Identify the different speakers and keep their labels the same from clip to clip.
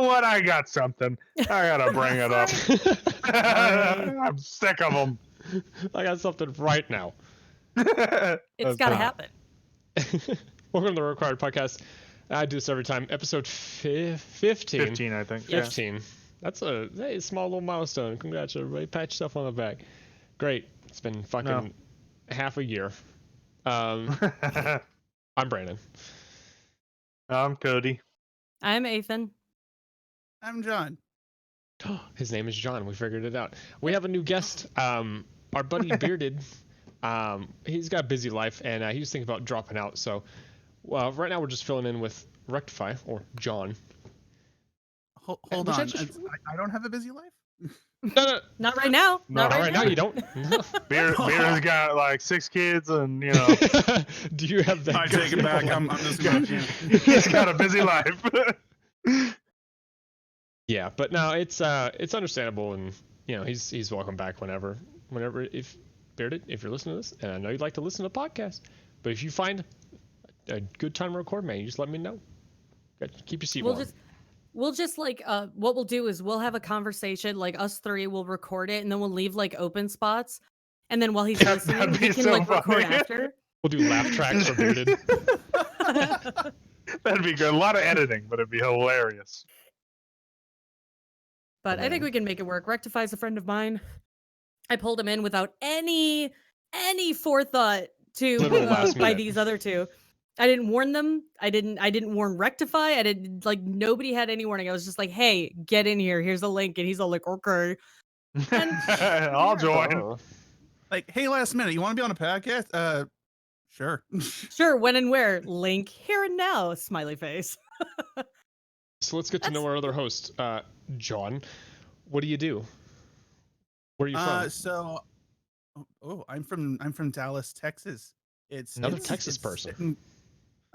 Speaker 1: what? I got something. I gotta bring it up. I'm sick of them.
Speaker 2: I got something right now.
Speaker 3: It's got to happen.
Speaker 2: Welcome to the Required Podcast. I do this every time. Episode 15.
Speaker 1: 15, I think.
Speaker 2: 15. Yeah. That's a small little milestone. Congrats, everybody. Pat yourself on the back. Great. It's been fucking half a year. I'm Brandon.
Speaker 1: I'm Cody.
Speaker 3: I'm Ethan.
Speaker 4: I'm John.
Speaker 2: His name is John. We figured it out. We have a new guest. Our buddy Bearded. He's got a busy life, and he was thinking about dropping out. So, right now we're just filling in with Wrecktify, or John.
Speaker 4: Hold on. I don't have a busy life?
Speaker 2: No.
Speaker 3: Not right now.
Speaker 2: Not right now. You don't.
Speaker 1: Beard's got like 6 kids, and you know.
Speaker 2: Do you have that?
Speaker 4: I take it back. I'm just going to.
Speaker 1: He's got a busy life.
Speaker 2: Yeah, but no, it's understandable, and you know he's welcome back whenever if Bearded, if you're listening to this, and I know you'd like to listen to podcasts, but if you find a good time to record, man, you just let me know. Keep your seat warm.
Speaker 3: We'll just like what we'll do is we'll have a conversation, like us three will record it, and then we'll leave like open spots, and then while he's listening, he can like record after.
Speaker 2: We'll do laugh tracks for Bearded.
Speaker 1: That'd be good. A lot of editing, but it'd be hilarious.
Speaker 3: But I think we can make it work. Wrecktify's a friend of mine. I pulled him in without any forethought to by these other two. I didn't warn them. I didn't warn Wrecktify. I didn't nobody had any warning. I was just like, hey, get in here. Here's a link. And he's all like, okay.
Speaker 1: I'll join.
Speaker 4: Like, hey, last minute, you want to be on a podcast? Sure.
Speaker 3: Sure, when and where? Link here and now, smiley face.
Speaker 2: So let's get to know our other host, John. What do you do? Where are you from?
Speaker 4: I'm from Dallas, Texas. It's
Speaker 2: another Texas person.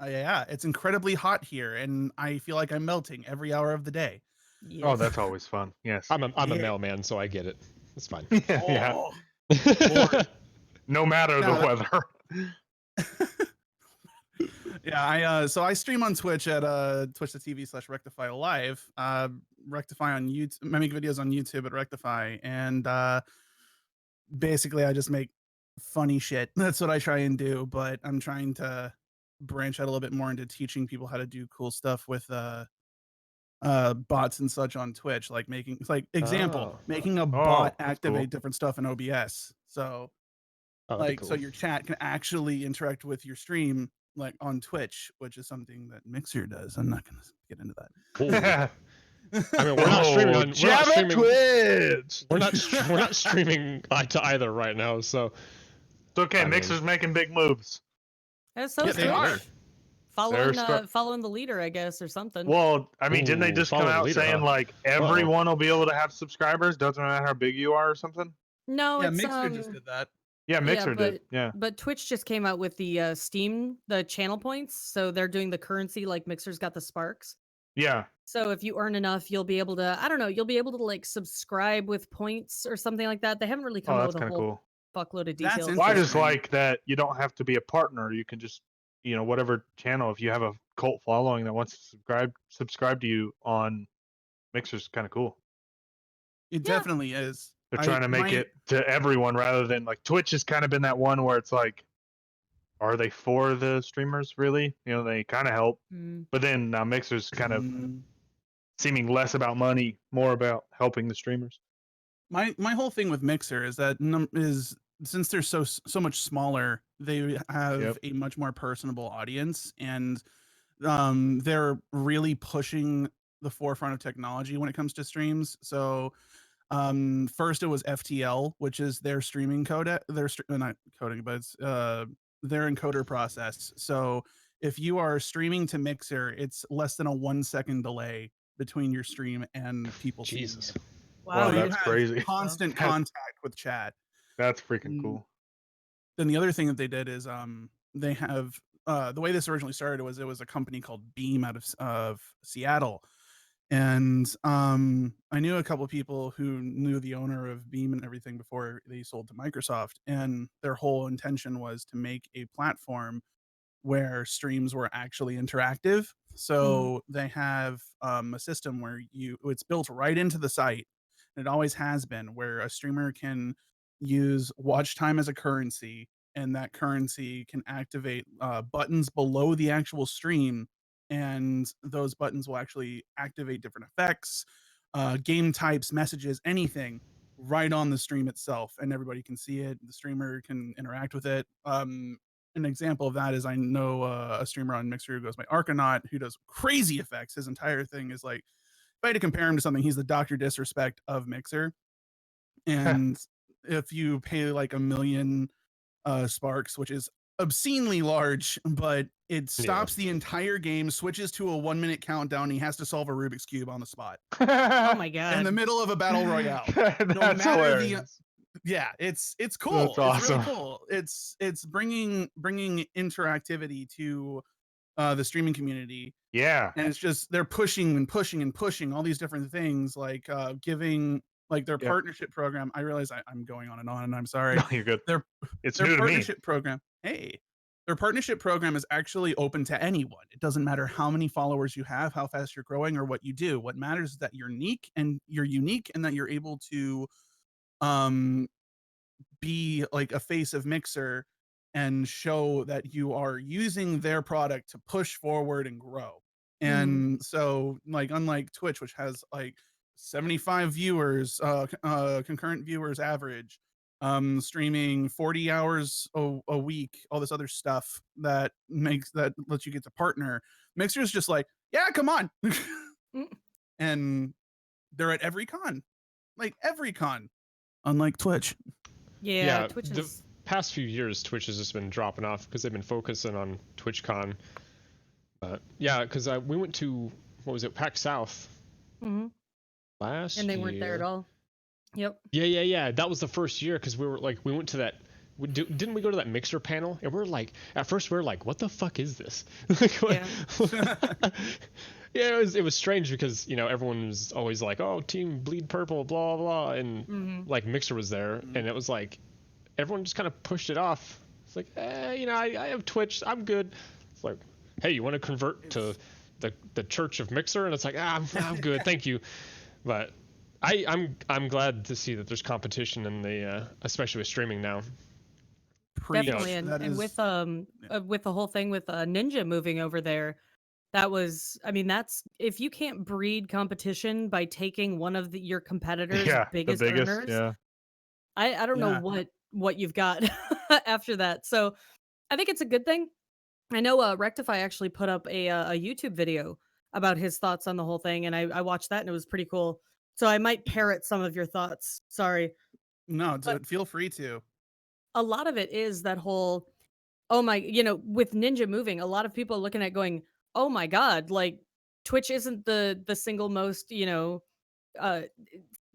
Speaker 4: Yeah, it's incredibly hot here, and I feel like I'm melting every hour of the day.
Speaker 1: Yes. Oh, that's always fun. Yes,
Speaker 2: I'm a mailman, so I get it. It's fine.
Speaker 1: Yeah. No matter the weather.
Speaker 4: Yeah, I stream on Twitch at twitch.tv/Wrecktify Live. Wrecktify on YouTube. I make videos on YouTube at Wrecktify, and basically I just make funny shit. That's what I try and do. But I'm trying to branch out a little bit more into teaching people how to do cool stuff with bots and such on Twitch, like making a bot activate different stuff in OBS. So so your chat can actually interact with your stream like on Twitch, which is something that Mixer does. I'm not going to get into that.
Speaker 2: I mean, we're not streaming on
Speaker 1: Twitch.
Speaker 2: We're not streaming to either right now, so
Speaker 1: it's okay. Mixer's making big moves.
Speaker 3: So
Speaker 4: they are
Speaker 3: following the leader, I guess, or something.
Speaker 1: Well, I mean, didn't they just come out saying like everyone will be able to have subscribers? Doesn't matter how big you are or something.
Speaker 3: No,
Speaker 4: yeah, Mixer just did that.
Speaker 1: Yeah, Mixer did. Yeah,
Speaker 3: but Twitch just came out with the Steam, the channel points, so they're doing the currency like Mixer's got the Sparks.
Speaker 1: Yeah.
Speaker 3: So if you earn enough, you'll be able to, you'll be able to like subscribe with points or something like that. They haven't really come out with a whole fuckload of details.
Speaker 1: Well, I just like that you don't have to be a partner. You can just, whatever channel, if you have a cult following that wants to subscribe to you on Mixer's kind of cool.
Speaker 4: It definitely is.
Speaker 1: They're trying to make it to everyone rather than like Twitch has kind of been that one where it's like, are they for the streamers really? They kind of help, but then now Mixer's kind of seeming less about money, more about helping the streamers.
Speaker 4: My whole thing with Mixer is that since they're so much smaller, they have a much more personable audience, and they're really pushing the forefront of technology when it comes to streams. So first it was FTL, which is their streaming code. Not coding, but it's their encoder process. So if you are streaming to Mixer, it's less than a 1 second delay between your stream and people.
Speaker 2: Jesus.
Speaker 1: Wow, that's crazy.
Speaker 4: Constant contact with chat.
Speaker 1: That's freaking cool.
Speaker 4: Then the other thing that they did is they have the way this originally started was it was a company called Beam out of Seattle. And I knew a couple of people who knew the owner of Beam and everything before they sold to Microsoft, and their whole intention was to make a platform where streams were actually interactive. So they have a system where it's built right into the site, and it always has been, where a streamer can use watch time as a currency, and that currency can activate buttons below the actual stream, and those buttons will actually activate different effects, game types, messages, anything right on the stream itself, and everybody can see it. The streamer can interact with it. An example of that is, I know a streamer on Mixer who goes by Arcanaut, who does crazy effects. His entire thing is like, if I had to compare him to something, he's the Dr. Disrespect of Mixer. And if you pay like 1 million sparks, which is obscenely large, but it stops the entire game, switches to a 1-minute countdown. He has to solve a Rubik's Cube on the spot.
Speaker 3: Oh my god!
Speaker 4: In the middle of a battle royale.
Speaker 1: That's hilarious.
Speaker 4: Yeah, it's cool.
Speaker 1: That's awesome.
Speaker 4: It's really cool. It's bringing interactivity to the streaming community.
Speaker 1: Yeah.
Speaker 4: And it's just, they're pushing and pushing and pushing all these different things, like giving like their partnership program. I realize I'm going on, and I'm sorry.
Speaker 1: No, you're good. It's
Speaker 4: their
Speaker 1: new
Speaker 4: partnership
Speaker 1: to me.
Speaker 4: program. Hey, their partnership program is actually open to anyone. It doesn't matter how many followers you have, how fast you're growing, or what you do. What matters is that you're unique, and that you're able to be like a face of Mixer and show that you are using their product to push forward and grow. And so, like, unlike Twitch, which has like 75 viewers, concurrent viewers average, streaming 40 hours a week, all this other stuff that lets you get to partner. Mixer's just like, yeah, come on. And they're at every con, unlike Twitch.
Speaker 3: Yeah, Twitch
Speaker 2: the
Speaker 3: is...
Speaker 2: past few years, Twitch has just been dropping off because they've been focusing on TwitchCon. Yeah, because we went to, what was it, PAX South last year.
Speaker 3: And they weren't there at all. Yep.
Speaker 2: Yeah. That was the first year, because we went to that. Didn't we go to that Mixer panel? And we're like, at first we were like, what the fuck is this? Yeah, it was strange because, everyone was always like, oh, Team Bleed Purple, blah, blah, and like Mixer was there, and it was like, everyone just kind of pushed it off. It's like, I have Twitch, I'm good. It's like, hey, you want to convert to the Church of Mixer? And it's like, I'm good, thank you. But I'm glad to see that there's competition in the especially with streaming now.
Speaker 3: Definitely, and with the whole thing with Ninja moving over there, that was, that's, if you can't breed competition by taking one of your competitors' biggest earners, I don't know what you've got after that. So I think it's a good thing. I know Wrecktify actually put up a YouTube video about his thoughts on the whole thing, and I watched that, and it was pretty cool. So I might parrot some of your thoughts. Sorry.
Speaker 4: No, feel free to.
Speaker 3: A lot of it is that whole, with Ninja moving, a lot of people are looking at going, oh my god, like, Twitch isn't the single most,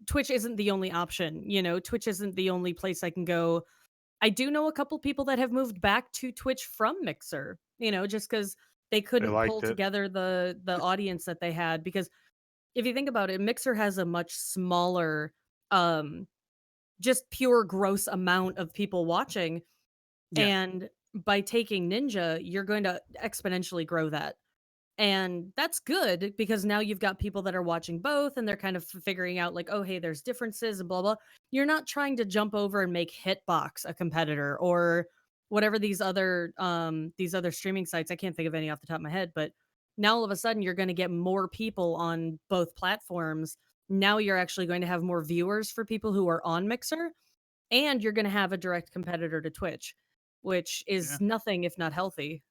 Speaker 3: Twitch isn't the only option, Twitch isn't the only place I can go. I do know a couple people that have moved back to Twitch from Mixer, just because they couldn't pull together the audience that they had. Because if you think about it, Mixer has a much smaller, just pure gross amount of people watching. Yeah. And by taking Ninja, you're going to exponentially grow that. And that's good, because now you've got people that are watching both, and they're kind of figuring out like, oh, hey, there's differences and blah, blah. You're not trying to jump over and make Hitbox a competitor or whatever these other streaming sites. I can't think of any off the top of my head, but now all of a sudden you're going to get more people on both platforms. Now you're actually going to have more viewers for people who are on Mixer, and you're going to have a direct competitor to Twitch, which is nothing if not healthy.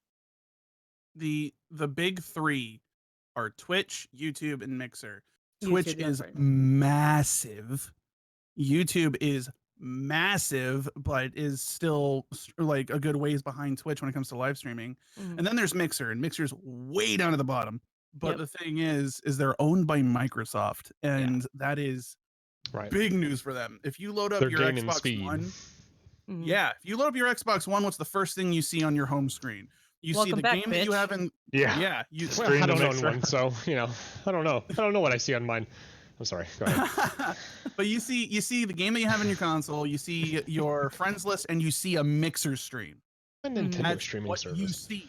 Speaker 4: The big three are Twitch, YouTube, and Mixer. Twitch is massive. YouTube is massive, but is still like a good ways behind Twitch when it comes to live streaming. And then there's Mixer, and Mixer's way down at the bottom. But the thing is they're owned by Microsoft, and that is big news for them. If you load up your Xbox One, if you load up your Xbox One, what's the first thing you see on your home screen? You see the game that you have in you
Speaker 2: I don't own one, so I don't know. I don't know what I see on mine. I'm sorry. Go ahead.
Speaker 4: But you see the game that you have in your console. You see your friends list, and you see a Mixer stream.
Speaker 2: A Nintendo streaming
Speaker 4: what
Speaker 2: service.
Speaker 4: You see.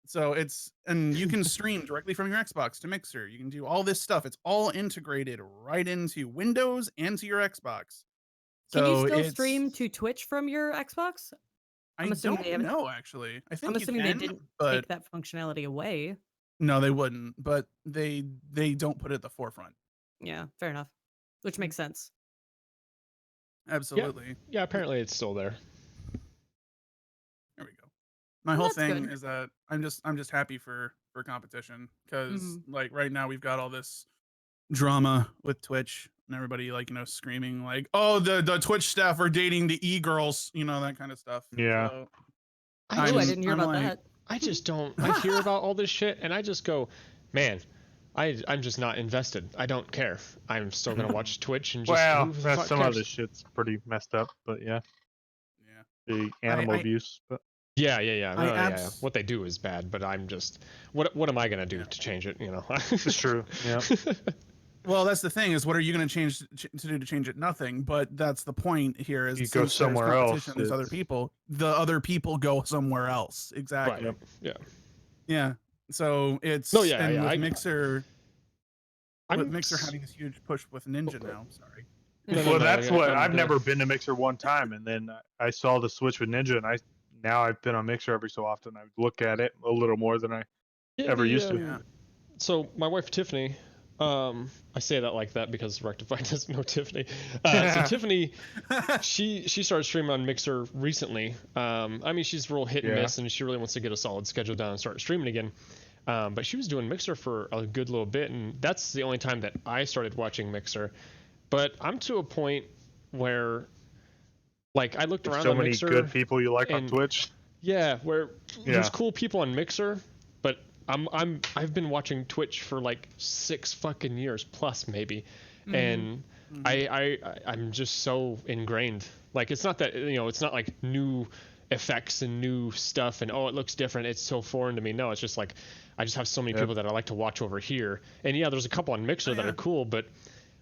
Speaker 4: So and you can stream directly from your Xbox to Mixer. You can do all this stuff. It's all integrated right into Windows and to your Xbox.
Speaker 3: Can you
Speaker 4: So
Speaker 3: still stream to Twitch from your Xbox?
Speaker 4: I don't know, actually. I think
Speaker 3: I'm assuming
Speaker 4: you can,
Speaker 3: they didn't
Speaker 4: but
Speaker 3: take that functionality away.
Speaker 4: no, they wouldn't. But they don't put it at the forefront.
Speaker 3: Yeah, fair enough. Which makes sense.
Speaker 4: Absolutely.
Speaker 2: Yeah, apparently it's still there.
Speaker 4: There we go. My whole thing is that I'm just happy for competition because like right now we've got all this drama with Twitch and everybody like screaming like, oh, the Twitch staff are dating the e-girls, that kind of stuff.
Speaker 1: Yeah.
Speaker 4: So,
Speaker 3: I didn't hear about that.
Speaker 2: I just don't. I hear about all this shit and I just go, man, I'm just not invested. I don't care. I'm still gonna watch Twitch and just.
Speaker 1: Well, that's some of this shit's pretty messed up, but yeah. Yeah. The animal abuse, but.
Speaker 2: Yeah. What they do is bad, but I'm just. What am I gonna do to change it?
Speaker 1: It's true. Yeah.
Speaker 4: Well, that's the thing is, what are you going to change it? Nothing. But that's the point here. Is
Speaker 1: you go somewhere else.
Speaker 4: There's other people. The other people go somewhere else. Exactly.
Speaker 2: Right. Yeah.
Speaker 4: Yeah. So it's with Mixer. With Mixer having this huge push with Ninja now. Sorry.
Speaker 1: Well, that's what I've never been to Mixer one time, and then I saw the switch with Ninja, and now I've been on Mixer every so often. I look at it a little more than I ever used to.
Speaker 4: Yeah.
Speaker 2: So my wife Tiffany. I say that like that because Wrecktify doesn't know Tiffany. So Tiffany, she started streaming on Mixer recently. I mean, she's real hit and miss, and she really wants to get a solid schedule down and start streaming again. But she was doing Mixer for a good little bit, and that's the only time that I started watching Mixer. But I'm to a point where, like, I looked around on Mixer.
Speaker 1: So many good people you like on Twitch.
Speaker 2: Yeah, where there's cool people on Mixer, but I've been watching Twitch for like 6 fucking years plus maybe, and I'm just so ingrained. Like it's not that it's not like new effects and new stuff and it looks different. It's so foreign to me. No, it's just like I just have so many people that I like to watch over here. And yeah, there's a couple on Mixer that are cool, but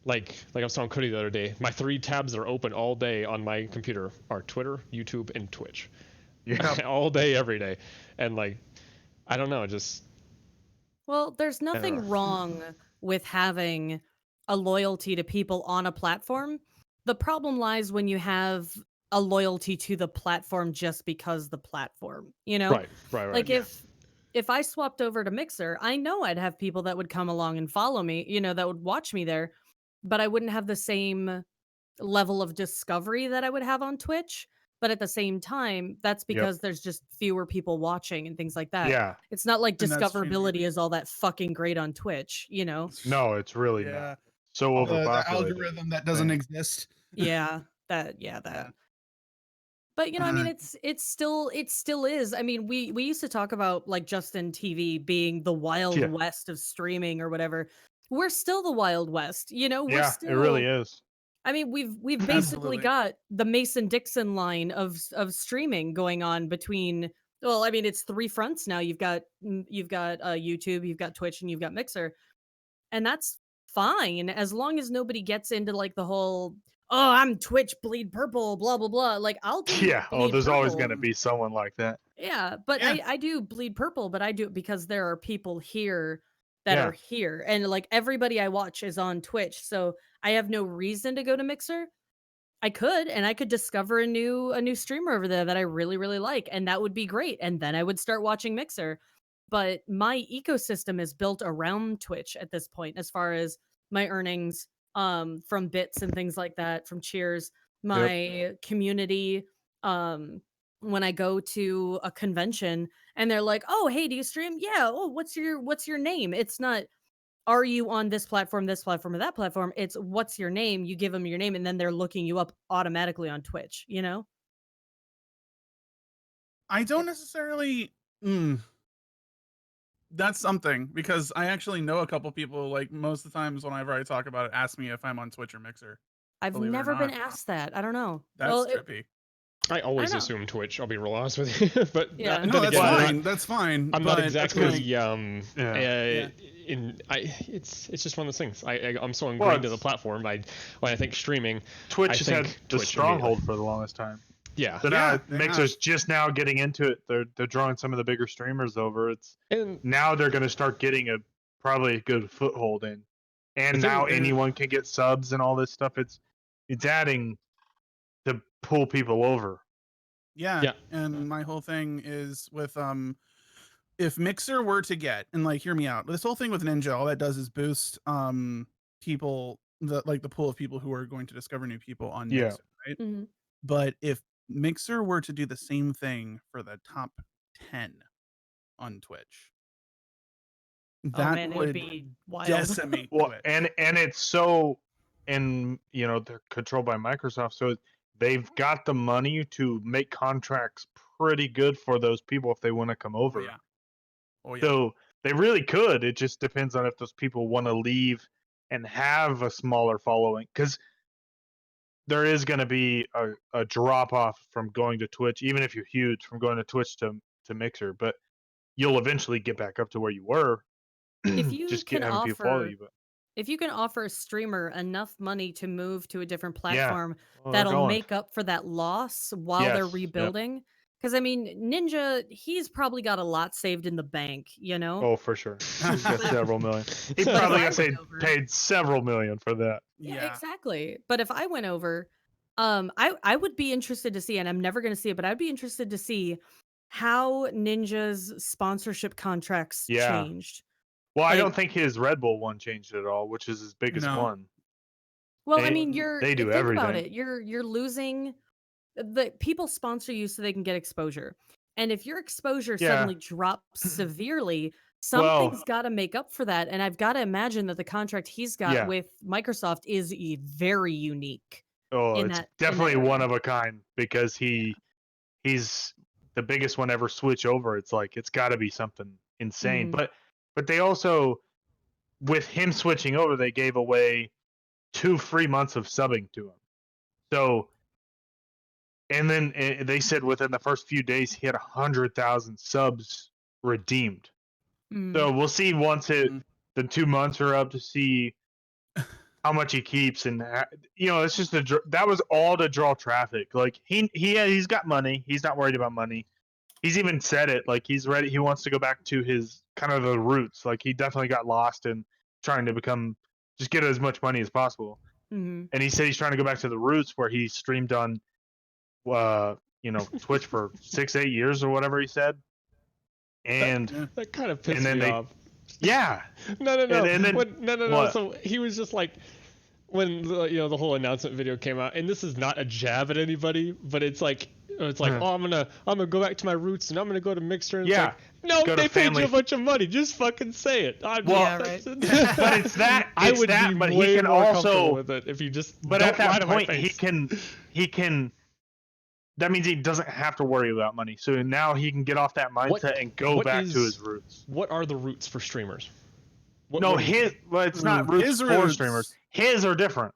Speaker 2: like I was telling Cody the other day, my 3 tabs that are open all day on my computer are Twitter, YouTube, and Twitch. Yeah, all day, every day, and like I don't know, just.
Speaker 3: Well, there's nothing wrong with having a loyalty to people on a platform. The problem lies when you have a loyalty to the platform just because the platform,
Speaker 2: Right.
Speaker 3: Like if I swapped over to Mixer, I know I'd have people that would come along and follow me, that would watch me there, but I wouldn't have the same level of discovery that I would have on Twitch. But at the same time, that's because there's just fewer people watching and things like that.
Speaker 1: Yeah.
Speaker 3: It's not like discoverability is all that fucking great on Twitch,
Speaker 1: No, it's really not. So overpopulated.
Speaker 4: The algorithm that doesn't exist.
Speaker 3: Yeah, that. But I mean, it still is. I mean, we used to talk about like Justin TV being the Wild West of streaming or whatever. We're still the Wild West, We're still,
Speaker 1: it really is.
Speaker 3: I mean, we've basically got the Mason-Dixon line of streaming going on between. Well, I mean, it's 3 fronts now. You've got YouTube, you've got Twitch, and you've got Mixer, and that's fine as long as nobody gets into like the whole I'm Twitch bleed purple, blah blah blah. Like I'll do
Speaker 1: there's always going to be someone like that.
Speaker 3: Yeah, but I do bleed purple, but I do it because there are people here that are here, and like everybody I watch is on Twitch, so I have no reason to go to Mixer. I could discover a new streamer over there that I really really like, and that would be great, and then I would start watching Mixer. But my ecosystem is built around Twitch at this point, as far as my earnings from bits and things like that, from cheers, my community. When I go to a convention and they're like, "Oh, hey, do you stream?" Yeah. Oh, what's your name? It's not, are you on this platform, or that platform? It's what's your name? You give them your name, and then they're looking you up automatically on Twitch.
Speaker 4: I don't necessarily. That's something, because I actually know a couple people, like most of the times whenever I talk about it, ask me if I'm on Twitch or Mixer.
Speaker 3: I've never been asked that. I don't know.
Speaker 4: That's trippy.
Speaker 2: I always assume Twitch. I'll be real honest with you, but
Speaker 4: that's fine. That's fine.
Speaker 2: I'm not exactly it's just one of those things. I'm so ingrained to the platform. When I think streaming,
Speaker 1: Twitch has had the stronghold for the longest time.
Speaker 2: Yeah.
Speaker 1: So
Speaker 4: Yeah,
Speaker 1: now
Speaker 4: they
Speaker 1: Mixer's just now getting into it. They're drawing some of the bigger streamers over.
Speaker 2: And
Speaker 1: Now they're going to start getting probably a good foothold in, and
Speaker 2: The thing
Speaker 1: now
Speaker 2: is-
Speaker 1: anyone can get subs and all this stuff. It's adding to pull people over.
Speaker 4: Yeah.
Speaker 2: Yeah.
Speaker 4: And my whole thing is with if Mixer were to get, and like hear me out, this whole thing with Ninja, all that does is boost people, the pool of people who are going to discover new people on
Speaker 1: Yeah.
Speaker 4: Mixer, right?
Speaker 3: Mhm.
Speaker 4: But if Mixer were to do the same thing for the top 10 on Twitch,
Speaker 3: Oh
Speaker 4: that
Speaker 3: man, it
Speaker 4: would
Speaker 3: would be wild.
Speaker 4: decimate
Speaker 1: Well,
Speaker 4: Twitch.
Speaker 1: and it's so, and they're controlled by Microsoft, so they've got the money to make contracts pretty good for those people if they want to come over.
Speaker 4: Oh yeah. Oh yeah.
Speaker 1: So they really could. It just depends on if those people want to leave and have a smaller following, because there is going to be a drop off from going to Twitch, even if you're huge, from going to Twitch to Mixer. But you'll eventually get back up to where you were.
Speaker 3: If you
Speaker 1: Just
Speaker 3: can
Speaker 1: having people follow
Speaker 3: offer
Speaker 1: you. But
Speaker 3: if you can offer a streamer enough money to move to a different
Speaker 1: yeah,
Speaker 3: platform
Speaker 1: well, they're
Speaker 3: that'll
Speaker 1: going.
Speaker 3: make up for that loss while they're
Speaker 1: Yes, yep.
Speaker 3: rebuilding. Because I mean, Ninja, he's probably got a lot saved in the bank, you know?
Speaker 1: Oh, for sure. He's got
Speaker 3: But-
Speaker 1: several million. He
Speaker 3: But if
Speaker 1: probably
Speaker 3: I
Speaker 1: got
Speaker 3: went over-
Speaker 1: paid several million for that.
Speaker 3: Yeah, exactly. But if I went over, I would be interested to see, and I'm never going to see it, but I'd be interested to see how Ninja's sponsorship contracts
Speaker 1: Yeah.
Speaker 3: changed.
Speaker 1: Well, I
Speaker 3: Like-
Speaker 1: don't think his Red Bull one changed at all, which is his biggest
Speaker 4: No.
Speaker 1: one.
Speaker 3: Well, I
Speaker 1: They-
Speaker 3: mean,
Speaker 1: they do
Speaker 3: think about
Speaker 1: everything.
Speaker 3: it. You're losing the people sponsor you so they can get exposure. And if your exposure
Speaker 1: Yeah.
Speaker 3: suddenly drops severely,
Speaker 1: Well-
Speaker 3: something's got to make up for that. And I've got to imagine that the contract he's got
Speaker 1: Yeah.
Speaker 3: with Microsoft is very unique.
Speaker 1: Oh,
Speaker 3: in
Speaker 1: it's
Speaker 3: that
Speaker 1: definitely
Speaker 3: area.
Speaker 1: one of a kind, because he's the biggest one ever switch over. It's like it's got to be something insane.
Speaker 3: Mhm.
Speaker 1: But they also, with him switching over, they gave away 2 free months of subbing to him. So, and then they said within the first few days he had 100,000 subs redeemed.
Speaker 3: Mm.
Speaker 1: So we'll see once
Speaker 4: Mm.
Speaker 1: the 2 months are up to see how much he keeps, and it's just that was all to draw traffic. Like he's got money. He's not worried about money. He's even said it, like he's ready. He wants to go back to his kind of the roots. Like he definitely got lost in trying to just get as much money as possible.
Speaker 3: Mhm.
Speaker 1: And he said he's trying to go back to the roots where he streamed on, Twitch for 6-8 years or whatever he said. And
Speaker 4: Yeah.
Speaker 2: That kind of pissed
Speaker 1: then
Speaker 2: me
Speaker 1: they-
Speaker 2: off.
Speaker 1: yeah,
Speaker 2: No.
Speaker 1: And then-
Speaker 2: No.
Speaker 1: what?
Speaker 2: So he was just like, when the whole announcement video came out, and this is not a jab at anybody, but it's like, oh, I'm gonna go back to my roots, and I'm gonna go to Mixer. And
Speaker 1: Yeah.
Speaker 2: it's like, no,
Speaker 1: Go to
Speaker 2: they paid
Speaker 1: family.
Speaker 2: you a bunch of money. Just fucking say it.
Speaker 1: Well,
Speaker 3: Yeah, right.
Speaker 1: but it's that.
Speaker 2: I
Speaker 1: it's
Speaker 2: would
Speaker 1: that,
Speaker 2: be
Speaker 1: but
Speaker 2: way
Speaker 1: he can
Speaker 2: more comfortable
Speaker 1: also.
Speaker 2: with it if you just.
Speaker 1: But
Speaker 2: don't
Speaker 1: at that
Speaker 2: lie to my
Speaker 1: point, he
Speaker 2: face.
Speaker 1: can. That means he doesn't have to worry about money. So now he can get off that mindset and go
Speaker 2: what
Speaker 1: back to
Speaker 2: is-
Speaker 1: his roots.
Speaker 2: What are the roots for streamers?
Speaker 1: No, it's not roots
Speaker 4: His
Speaker 1: for
Speaker 4: roots-
Speaker 1: streamers. His are different.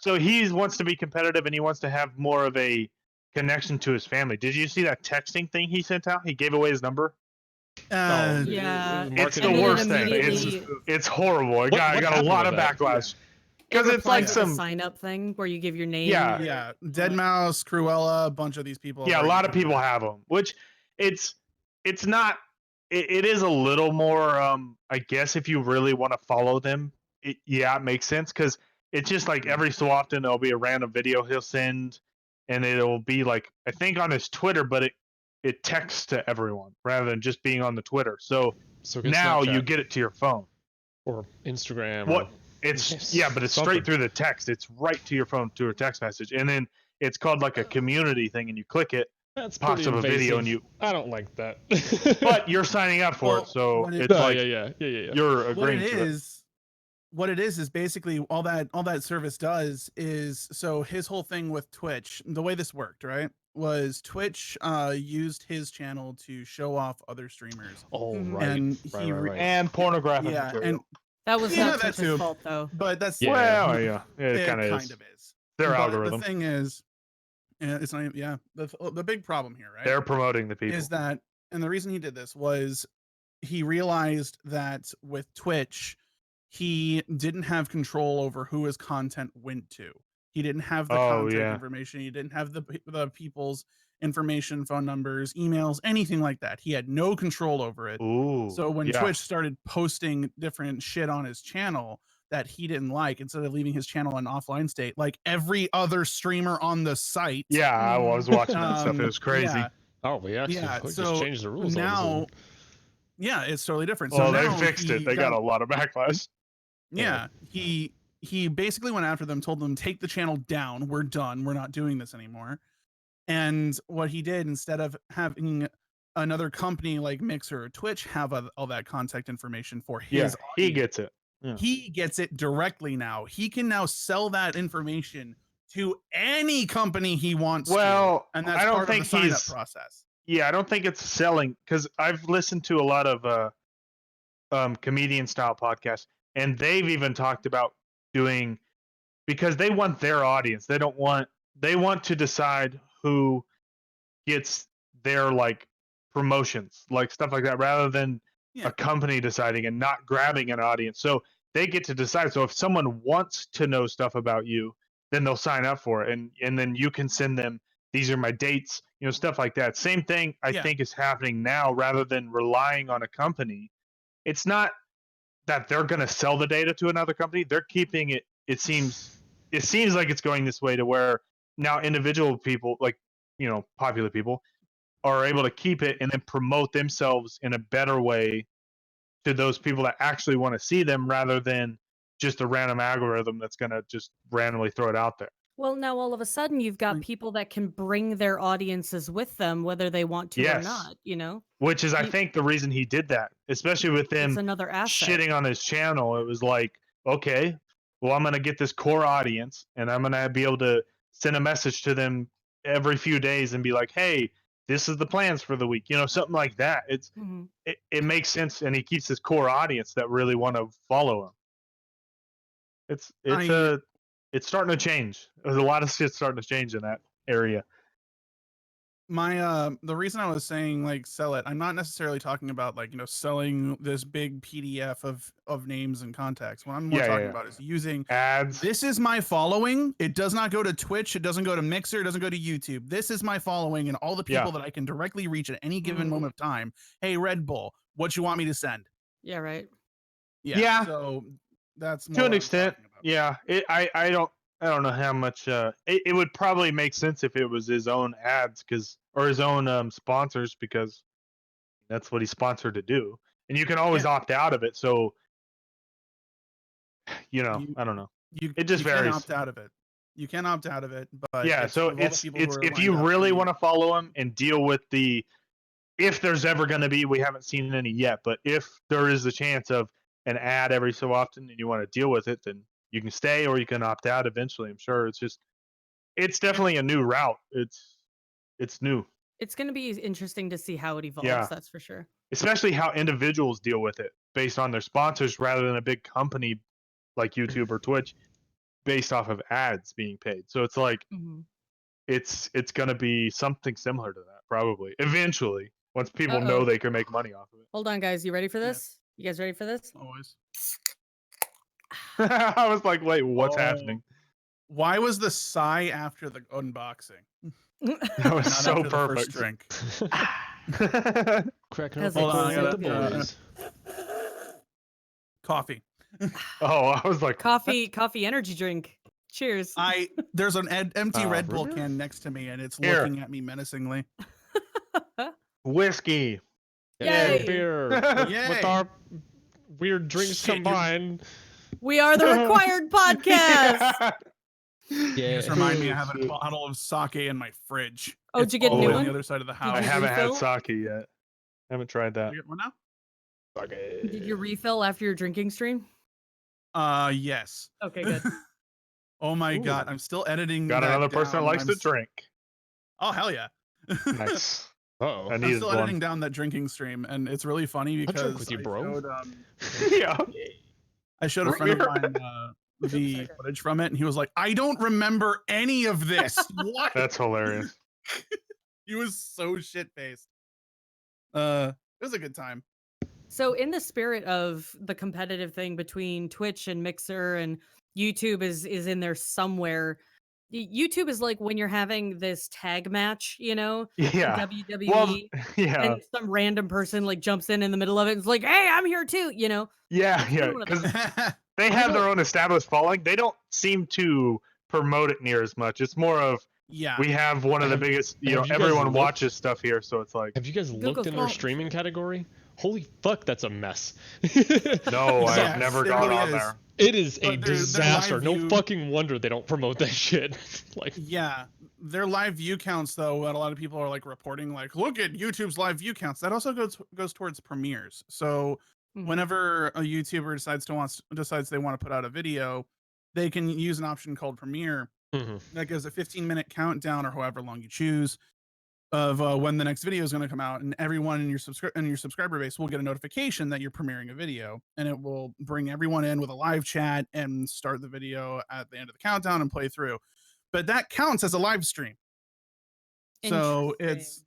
Speaker 1: So he wants to be competitive and he wants to have more of a connection to his family. Did you see that texting thing he sent out? He gave away his number.
Speaker 4: Uh,
Speaker 3: Yeah.
Speaker 1: It's the
Speaker 3: And then it
Speaker 1: worst thing.
Speaker 3: immediately-
Speaker 1: It's horrible. I
Speaker 2: What
Speaker 1: got a
Speaker 2: happened
Speaker 1: lot
Speaker 2: with
Speaker 1: of
Speaker 2: that?
Speaker 1: backlash.
Speaker 3: It
Speaker 1: Because it's like
Speaker 3: replies with a
Speaker 1: some.
Speaker 3: sign up thing where you give your name.
Speaker 1: Yeah.
Speaker 4: yeah, Deadmau5, Cruella, a bunch of these people.
Speaker 1: Yeah, a
Speaker 4: are
Speaker 1: lot of
Speaker 4: using
Speaker 1: people
Speaker 4: that.
Speaker 1: have them, which it's not. It is a little more. I guess if you really want to follow them, it makes sense, because it's just like every so often there'll be a random video he'll send, and it'll be like, I think on his Twitter, but it texts to everyone rather than just being on the Twitter. So
Speaker 2: So
Speaker 1: now you
Speaker 2: Snapchat
Speaker 1: get it to your phone.
Speaker 2: or Instagram.
Speaker 1: What?
Speaker 2: Or,
Speaker 1: It's
Speaker 2: Yes,
Speaker 1: but it's
Speaker 2: something.
Speaker 1: straight through the text. It's right to your phone to a text message, and then it's called like a community thing, and you click it,
Speaker 2: that's
Speaker 1: pops
Speaker 2: pretty
Speaker 1: up a video, and
Speaker 2: invasive. I don't like that.
Speaker 1: but you're signing up for
Speaker 4: Well,
Speaker 1: it, so
Speaker 4: when it-
Speaker 1: it's
Speaker 2: No,
Speaker 1: like
Speaker 2: yeah.
Speaker 1: you're
Speaker 4: What
Speaker 1: agreeing
Speaker 4: it
Speaker 1: to it.
Speaker 4: is, what it is basically all that service does is, so his whole thing with Twitch, the way this worked, right, was Twitch used his channel to show off other streamers.
Speaker 2: Oh,
Speaker 3: Mhm.
Speaker 2: right.
Speaker 4: And
Speaker 2: right,
Speaker 4: he
Speaker 2: right,
Speaker 4: re-
Speaker 2: right.
Speaker 1: And pornographic
Speaker 4: Yeah,
Speaker 1: material.
Speaker 4: and
Speaker 3: That was
Speaker 4: Yeah,
Speaker 3: not
Speaker 4: that
Speaker 3: Twitch's
Speaker 4: too.
Speaker 3: fault though.
Speaker 4: but that's
Speaker 2: Yeah.
Speaker 1: Well, yeah, it
Speaker 4: it
Speaker 1: kind of
Speaker 4: kind
Speaker 1: is.
Speaker 4: of is.
Speaker 1: Their
Speaker 4: But
Speaker 1: algorithm.
Speaker 4: The thing is, it's not. Yeah, the big problem here, right?
Speaker 1: They're promoting the people.
Speaker 4: Is that, and the reason he did this was he realized that with Twitch, he didn't have control over who his content went to. He didn't have the contact information. He didn't have the people's information, phone numbers, emails, anything like that. He had no control over it.
Speaker 1: Ooh,
Speaker 4: so when Twitch started posting different shit on his channel that he didn't like, instead of leaving his channel in offline state, like every other streamer on the site.
Speaker 1: Yeah, I was watching that stuff. It was crazy.
Speaker 4: Yeah.
Speaker 2: Oh, we actually just changed the rules
Speaker 4: now. Yeah, it's totally different.
Speaker 1: Well,
Speaker 4: so
Speaker 1: they
Speaker 4: now
Speaker 1: fixed it. They got a lot of backlash.
Speaker 4: Yeah, he basically went after them, told them, take the channel down. We're done. We're not doing this anymore. And what he did, instead of having another company like Mixer or Twitch have all that contact information for his audience,
Speaker 1: he gets it.
Speaker 4: He gets it directly now. He can now sell that information to any company he wants to. And that's part of the sign-up process.
Speaker 1: Yeah, I don't think it's selling, because I've listened to a lot of comedian-style podcasts, and they've even talked about doing, because they want their audience. They want to decide who gets their like promotions, like stuff like that, rather than a company deciding and not grabbing an audience. So they get to decide. So if someone wants to know stuff about you, then they'll sign up for it, and then you can send them, these are my dates, stuff like that. Same thing I think is happening now, rather than relying on a company. It's not that they're going to sell the data to another company. They're keeping it. It seems like it's going this way, to where now individual people, like, popular people, are able to keep it and then promote themselves in a better way to those people that actually want to see them, rather than just a random algorithm that's going to just randomly throw it out there.
Speaker 3: Well, now all of a sudden you've got people that can bring their audiences with them, whether they want to or not,
Speaker 1: Which is, I think, the reason he did that, especially with them
Speaker 3: another asset.
Speaker 1: shitting on his channel. It was like, okay, well, I'm going to get this core audience, and I'm going to be able to send a message to them every few days and be like, hey, this is the plans for the week, something like that. It makes sense, and he keeps his core audience that really want to follow him. It's starting to change. There's a lot of shit starting to change in that area.
Speaker 4: The reason I was saying like sell it, I'm not necessarily talking about like, selling this big PDF of names and contacts. What I'm more talking about is using
Speaker 1: ads.
Speaker 4: This is my following. It does not go to Twitch. It doesn't go to Mixer. It doesn't go to YouTube. This is my following and all the people that I can directly reach at any given moment of time. Hey, Red Bull, what you want me to send?
Speaker 3: Yeah, right.
Speaker 4: Yeah. So that's more
Speaker 1: to an extent. Yeah. I don't know how much. It would probably make sense if it was his own ads, or his own sponsors, because that's what he's sponsored to do, and you can always opt out of it. So, I don't know. It just varies.
Speaker 4: You can opt out of it. You can opt out of it, but
Speaker 1: so it's if you really want to follow him and deal with if there's ever going to be, we haven't seen any yet, but if there is a chance of an ad every so often and you want to deal with it, then you can stay or you can opt out eventually. I'm sure it's definitely a new route. It's new.
Speaker 3: It's going to be interesting to see how it evolves. That's for sure.
Speaker 1: Especially how individuals deal with it based on their sponsors, rather than a big company like YouTube or Twitch based off of ads being paid. So it's like, it's going to be something similar to that probably eventually, once people know they can make money off of it.
Speaker 3: Hold on, guys. You ready for this? You guys ready for this?
Speaker 4: Always.
Speaker 1: I was like, wait, what's happening?
Speaker 4: Why was the sigh after the unboxing?
Speaker 1: That was so perfect.
Speaker 4: Drink.
Speaker 2: Cracking up.
Speaker 4: Hold on, I gotta, coffee.
Speaker 1: Oh, I was like,
Speaker 3: coffee energy drink. Cheers.
Speaker 4: There's an empty Red Bull can next to me, and it's looking at me menacingly.
Speaker 1: Whiskey.
Speaker 3: Yay.
Speaker 2: Beer. With our weird drinks combined.
Speaker 3: We are the required podcast.
Speaker 4: Just remind me I have a bottle of sake in my fridge.
Speaker 3: Oh, did you get a new one?
Speaker 4: On the other side of the house.
Speaker 1: I haven't had sake yet. I haven't tried that.
Speaker 4: You get one now?
Speaker 1: Sake.
Speaker 3: Did you refill after your drinking stream?
Speaker 4: Yes.
Speaker 3: Okay, good.
Speaker 4: Oh my god, I'm still editing.
Speaker 1: Got another person that likes to drink.
Speaker 4: Oh hell yeah.
Speaker 1: Nice.
Speaker 2: Oh,
Speaker 4: I'm still editing down that drinking stream, and it's really funny because
Speaker 2: I'll drink with you, bro.
Speaker 4: I showed a friend of mine the footage from it, and he was like, I don't remember any of this. What?
Speaker 1: That's hilarious.
Speaker 4: He was so shit-faced. It was a good time.
Speaker 3: So in the spirit of the competitive thing between Twitch and Mixer and YouTube is in there somewhere, YouTube is like when you're having this tag match, in
Speaker 1: Yeah.
Speaker 3: WWE,
Speaker 1: Well, yeah.
Speaker 3: and some random person like jumps in the middle of it and is like, "Hey, I'm here too,"
Speaker 1: Yeah,
Speaker 3: It's
Speaker 1: yeah.
Speaker 3: kinda one of those.
Speaker 1: Because they have their own established following. They don't seem to promote it near as much. It's more of
Speaker 4: Yeah.
Speaker 1: we have one of the biggest.
Speaker 2: have you guys
Speaker 1: everyone
Speaker 2: looked-
Speaker 1: watches stuff here, so it's like
Speaker 2: Have you guys
Speaker 3: Google's
Speaker 2: looked in their
Speaker 3: got-
Speaker 2: streaming category? Holy fuck, that's a mess.
Speaker 1: no,
Speaker 4: Yes,
Speaker 1: I've never
Speaker 4: it
Speaker 1: gone
Speaker 4: really
Speaker 1: on
Speaker 4: is.
Speaker 1: there.
Speaker 2: It is a
Speaker 4: But their
Speaker 2: disaster.
Speaker 4: live
Speaker 2: No
Speaker 4: view-
Speaker 2: fucking wonder they don't promote that shit. Like,
Speaker 4: Yeah, their live view counts though. What a lot of people are like reporting, like, look at YouTube's live view counts. That also goes towards premieres. So
Speaker 3: Mhm.
Speaker 4: whenever a YouTuber decides they want to put out a video, they can use an option called premiere that gives a 15-minute countdown or however long you choose of when the next video is going to come out, and everyone in your subscriber base will get a notification that you're premiering a video, and it will bring everyone in with a live chat and start the video at the end of the countdown and play through. But that counts as a live stream. So it's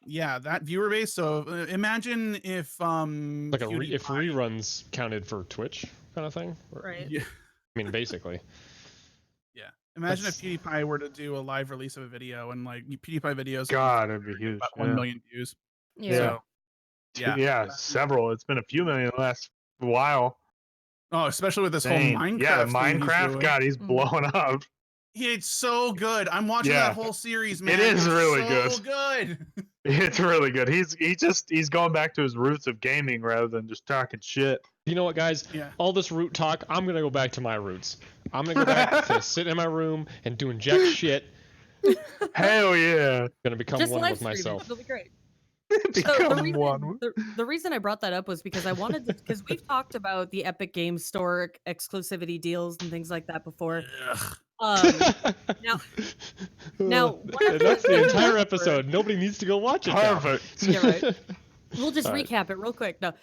Speaker 4: that viewer base. So imagine if
Speaker 2: like if reruns counted for Twitch kind of thing.
Speaker 3: Right.
Speaker 4: Yeah.
Speaker 2: I mean, basically.
Speaker 4: Yeah. Imagine if PewDiePie were to do a live release of a video, and like PewDiePie videos,
Speaker 1: God, it'd be huge.
Speaker 4: about 1 million views.
Speaker 3: Yeah.
Speaker 4: So,
Speaker 1: Yeah, several. It's been a few million in the last while.
Speaker 4: Oh, especially with this whole
Speaker 1: Dang.
Speaker 4: Minecraft.
Speaker 1: Yeah,
Speaker 4: thing he's
Speaker 1: Minecraft.
Speaker 4: doing.
Speaker 1: God, he's
Speaker 3: Mhm.
Speaker 1: blowing up.
Speaker 4: It's so good. I'm watching
Speaker 1: Yeah.
Speaker 4: that whole series, man.
Speaker 1: It is
Speaker 4: It's
Speaker 1: really
Speaker 4: so good.
Speaker 1: It's really good. He's going back to his roots of gaming rather than just talking shit.
Speaker 2: You know what, guys?
Speaker 4: Yeah.
Speaker 2: All this root talk, I'm gonna go back to my roots. I'm gonna go back to sitting in my room and doing jack shit.
Speaker 1: Hell yeah.
Speaker 2: Gonna become
Speaker 3: Just
Speaker 2: one
Speaker 3: live
Speaker 2: with
Speaker 3: stream it.
Speaker 2: myself.
Speaker 3: It'll be great.
Speaker 1: Become
Speaker 3: the reason,
Speaker 1: one.
Speaker 3: the reason I brought that up was because I wanted to, because we've talked about the Epic Games Store exclusivity deals and things like that before. Now,
Speaker 2: And that's the entire episode. Nobody needs to go watch it. now.
Speaker 1: Perfect.
Speaker 3: Yeah, right. We'll just
Speaker 2: All right.
Speaker 3: recap it real quick. No,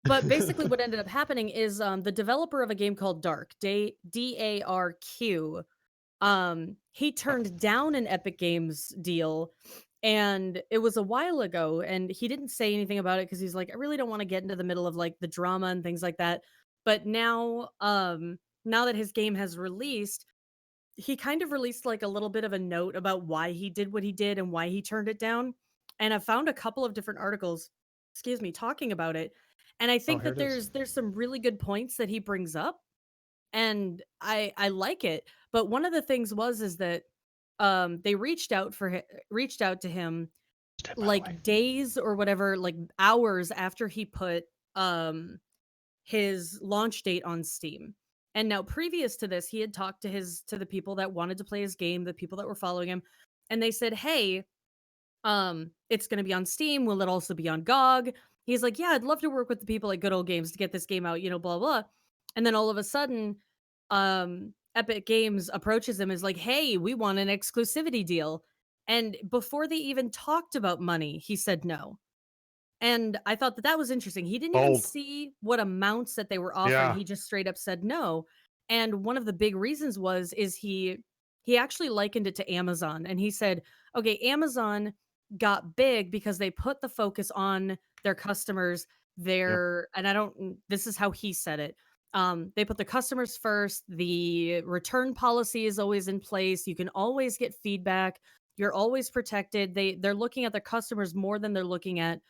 Speaker 3: but basically, what ended up happening is the developer of a game called Dark, DARQ, he turned down an Epic Games deal, and it was a while ago, and he didn't say anything about it because he's like, I really don't want to get into the middle of like the drama and things like that. But now that his game has released, he kind of released like a little bit of a note about why he did what he did and why he turned it down. And I found a couple of different articles, talking about it. And I think
Speaker 2: here
Speaker 3: that
Speaker 2: it is.
Speaker 3: there's some really good points that he brings up, and I like it. But one of the things is that they reached out to him like days or whatever, like hours after he put his launch date on Steam. And now previous to this, he had talked to the people that wanted to play his game, the people that were following him, and they said, "Hey, it's going to be on Steam. Will it also be on GOG?" He's like, "Yeah, I'd love to work with the people at Good Old Games to get this game out, blah blah." And then all of a sudden, Epic Games approaches him, is like, "Hey, we want an exclusivity deal." And before they even talked about money, he said no. And I thought that was interesting. He didn't even
Speaker 1: Bold.
Speaker 3: see what amounts that they were offering.
Speaker 1: Yeah.
Speaker 3: He just straight up said no. And one of the big reasons is he actually likened it to Amazon. And he said, okay, Amazon got big because they put the focus on their customers, this is how he said it. They put the customers first. The return policy is always in place. You can always get feedback. You're always protected. They're looking at their customers more than they're looking at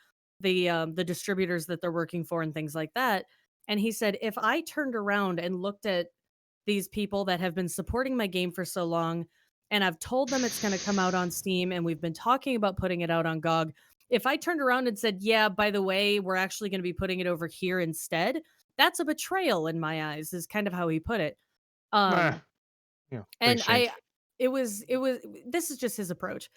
Speaker 3: the distributors that they're working for and things like that. And he said, if I turned around and looked at these people that have been supporting my game for so long, and I've told them it's going to come out on Steam, and we've been talking about putting it out on GOG, if I turned around and said, yeah, by the way, we're actually going to be putting it over here instead, that's a betrayal in my eyes, is kind of how he put it.
Speaker 1: Yeah,
Speaker 3: And
Speaker 1: thanks,
Speaker 3: this is just his approach.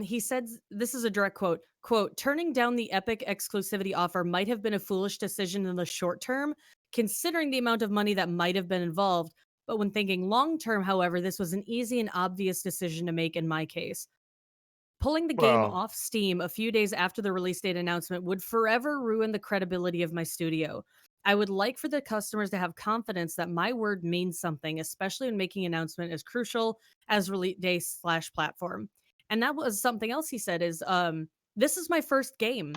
Speaker 3: He said, this is a direct quote, turning down the Epic exclusivity offer might have been a foolish decision in the short term, considering the amount of money that might have been involved. But when thinking long term, however, this was an easy and obvious decision to make in my case. Pulling the game off Steam a few days after the release date announcement would forever ruin the credibility of my studio. I would like for the customers to have confidence that my word means something, especially when making an announcement as crucial as release day / platform. And that was something else he said is, this is my first game,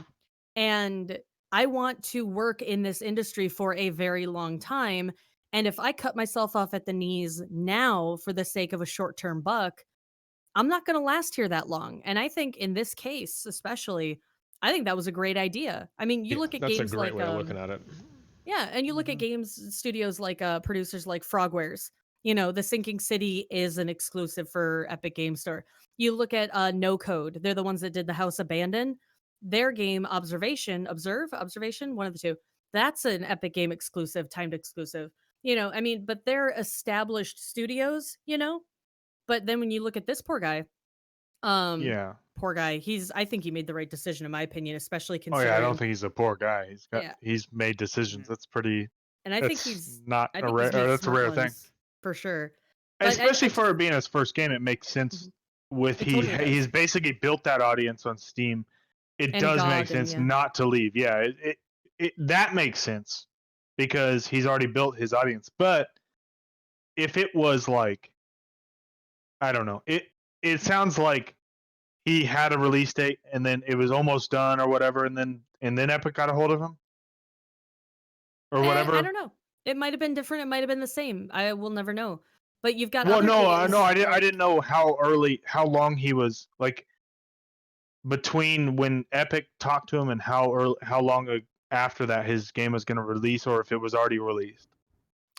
Speaker 3: and I want to work in this industry for a very long time. And if I cut myself off at the knees now for the sake of a short-term buck, I'm not going to last here that long. And I think in this case, especially, I think that was a great idea. I mean, you look at
Speaker 2: That's
Speaker 3: games
Speaker 2: a great
Speaker 3: like
Speaker 2: way of looking at it.
Speaker 3: yeah, and you look at games studios like producers like Frogwares. You know, the Sinking City is an exclusive for Epic Game Store. You look at No Code. They're the ones that did the House Abandoned. Their game Observation, one of the two. That's an Epic Game exclusive, timed exclusive. You know, I mean, but they're established studios, you know? But then when you look at this poor guy,
Speaker 1: Yeah.
Speaker 3: poor guy, I think he made the right decision in my opinion, especially
Speaker 1: Oh yeah, I don't
Speaker 3: considering
Speaker 1: think he's a poor guy.
Speaker 3: yeah.
Speaker 1: He's made decisions. That's pretty.
Speaker 3: And I think
Speaker 1: That's not
Speaker 3: I
Speaker 1: a
Speaker 3: think
Speaker 1: rare.
Speaker 3: he's made
Speaker 1: That's a
Speaker 3: smart
Speaker 1: rare thing.
Speaker 3: ones for sure. But
Speaker 1: Especially
Speaker 3: I
Speaker 1: for
Speaker 3: just
Speaker 1: it being his first game, it makes sense.
Speaker 3: Mhm.
Speaker 1: With
Speaker 3: It totally
Speaker 1: he's
Speaker 3: does.
Speaker 1: basically built that audience on Steam. It
Speaker 3: And
Speaker 1: does make
Speaker 3: GOG and
Speaker 1: sense
Speaker 3: yeah.
Speaker 1: not to leave. Yeah, that makes sense because he's already built his audience. But if it was like, I don't know, it sounds like he had a release date and then it was almost done or whatever, and then Epic got a hold of him or
Speaker 3: I
Speaker 1: whatever.
Speaker 3: don't know. It might have been different. It might have been the same. I will never know. But you've got
Speaker 1: Well,
Speaker 3: other games.
Speaker 1: no, I
Speaker 3: like-
Speaker 1: didn't know how long he was like between when Epic talked to him and how long after that his game was going to release, or if it was already released.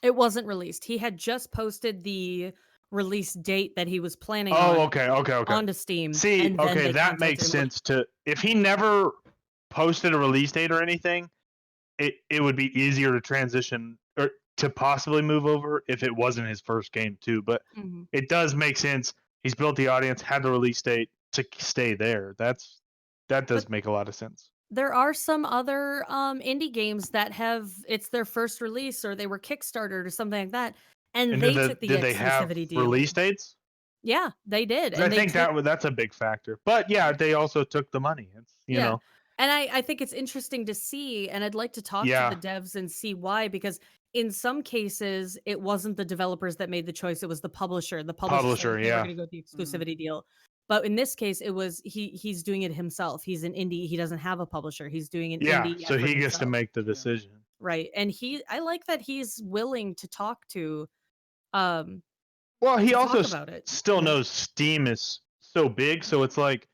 Speaker 3: It wasn't released. He had just posted the release date that he was planning
Speaker 1: Oh,
Speaker 3: on
Speaker 1: okay.
Speaker 3: onto Steam.
Speaker 1: See,
Speaker 3: and then
Speaker 1: okay,
Speaker 3: they
Speaker 1: that
Speaker 3: contacted
Speaker 1: makes
Speaker 3: him, like,
Speaker 1: sense. To if he never posted a release date or anything, it would be easier to transition or to possibly move over if it wasn't his first game too. But
Speaker 3: mhm.
Speaker 1: it does make sense. He's built the audience, had the release date to stay there. That does make a lot of sense.
Speaker 3: There are some other indie games that have it's their first release or they were kickstarted or something like that, and
Speaker 1: And
Speaker 3: they took the
Speaker 1: did they have
Speaker 3: exclusivity deal.
Speaker 1: release dates?
Speaker 3: Yeah, they did.
Speaker 1: 'Cause I think that's a big factor. But yeah, they also took the money. It's you know.
Speaker 3: And I think it's interesting to see, and I'd like to talk to
Speaker 1: Yeah.
Speaker 3: the devs and see why, because in some cases it wasn't the developers that made the choice, it was the publisher. The publisher said, okay, we're
Speaker 1: Yeah.
Speaker 3: gonna go with the exclusivity deal. But in this case, it was he's doing it himself. He's an indie, he doesn't have a publisher. He's doing an
Speaker 1: Yeah.
Speaker 3: indie
Speaker 1: So
Speaker 3: effort
Speaker 1: he gets to
Speaker 3: himself.
Speaker 1: make the decision.
Speaker 3: Right. And I like that he's willing to talk to um
Speaker 1: Well, he
Speaker 3: to
Speaker 1: also
Speaker 3: talk about it.
Speaker 1: still
Speaker 3: you know?
Speaker 1: knows Steam is so big, so it's like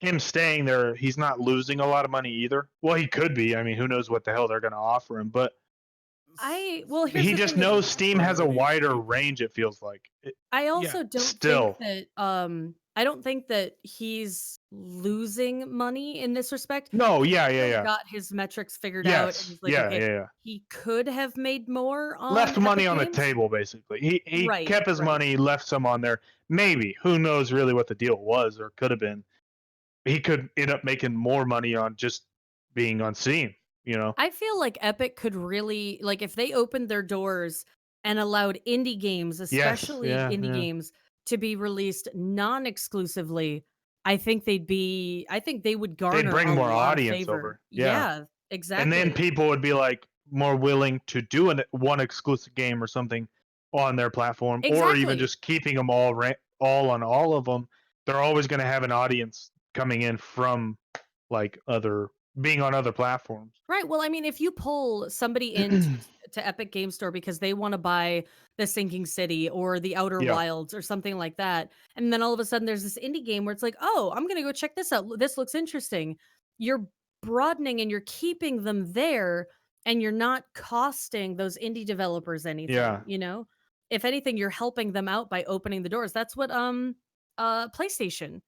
Speaker 1: him staying there, he's not losing a lot of money either. Well, he could be. I mean, who knows what the hell they're going to offer him, but
Speaker 3: Here's
Speaker 1: he
Speaker 3: the
Speaker 1: just
Speaker 3: thing is-
Speaker 1: knows Steam has a wider range, it feels like.
Speaker 3: I also don't
Speaker 1: Still.
Speaker 3: think that I don't think that he's losing money in this respect.
Speaker 1: No,
Speaker 3: He's still
Speaker 1: yeah.
Speaker 3: got his metrics figured out, and
Speaker 1: Yes.
Speaker 3: he's like,
Speaker 1: Yeah,
Speaker 3: okay,
Speaker 1: yeah.
Speaker 3: he could have made more on
Speaker 1: Left money
Speaker 3: Epic
Speaker 1: on the
Speaker 3: Games.
Speaker 1: table, basically. He
Speaker 3: Right,
Speaker 1: kept his
Speaker 3: right.
Speaker 1: money, left some on there. Maybe. Who knows really what the deal was or could have been. He could end up making more money on just being on Steam, you know?
Speaker 3: I feel like Epic could really like if they opened their doors and allowed indie games, especially indie games, to be released non-exclusively. I think they would garner
Speaker 1: They'd bring
Speaker 3: a
Speaker 1: more
Speaker 3: lot of
Speaker 1: audience
Speaker 3: favor.
Speaker 1: over.
Speaker 3: Yeah, exactly.
Speaker 1: And then people would be like more willing to do one exclusive game or something on their platform, or even
Speaker 3: Exactly.
Speaker 1: just keeping them all on all of them. They're always going to have an audience coming in from like being on other platforms.
Speaker 3: Right. Well, I mean, if you pull somebody into to Epic Game Store because they want to buy The Sinking City or The Outer Wilds or something like that, and then all of a sudden there's this indie game where it's like, oh, I'm going to go check this out. This looks interesting. You're broadening and you're keeping them there, and you're not costing those indie developers anything.
Speaker 1: Yeah.
Speaker 3: You know, if anything, you're helping them out by opening the doors. That's what PlayStation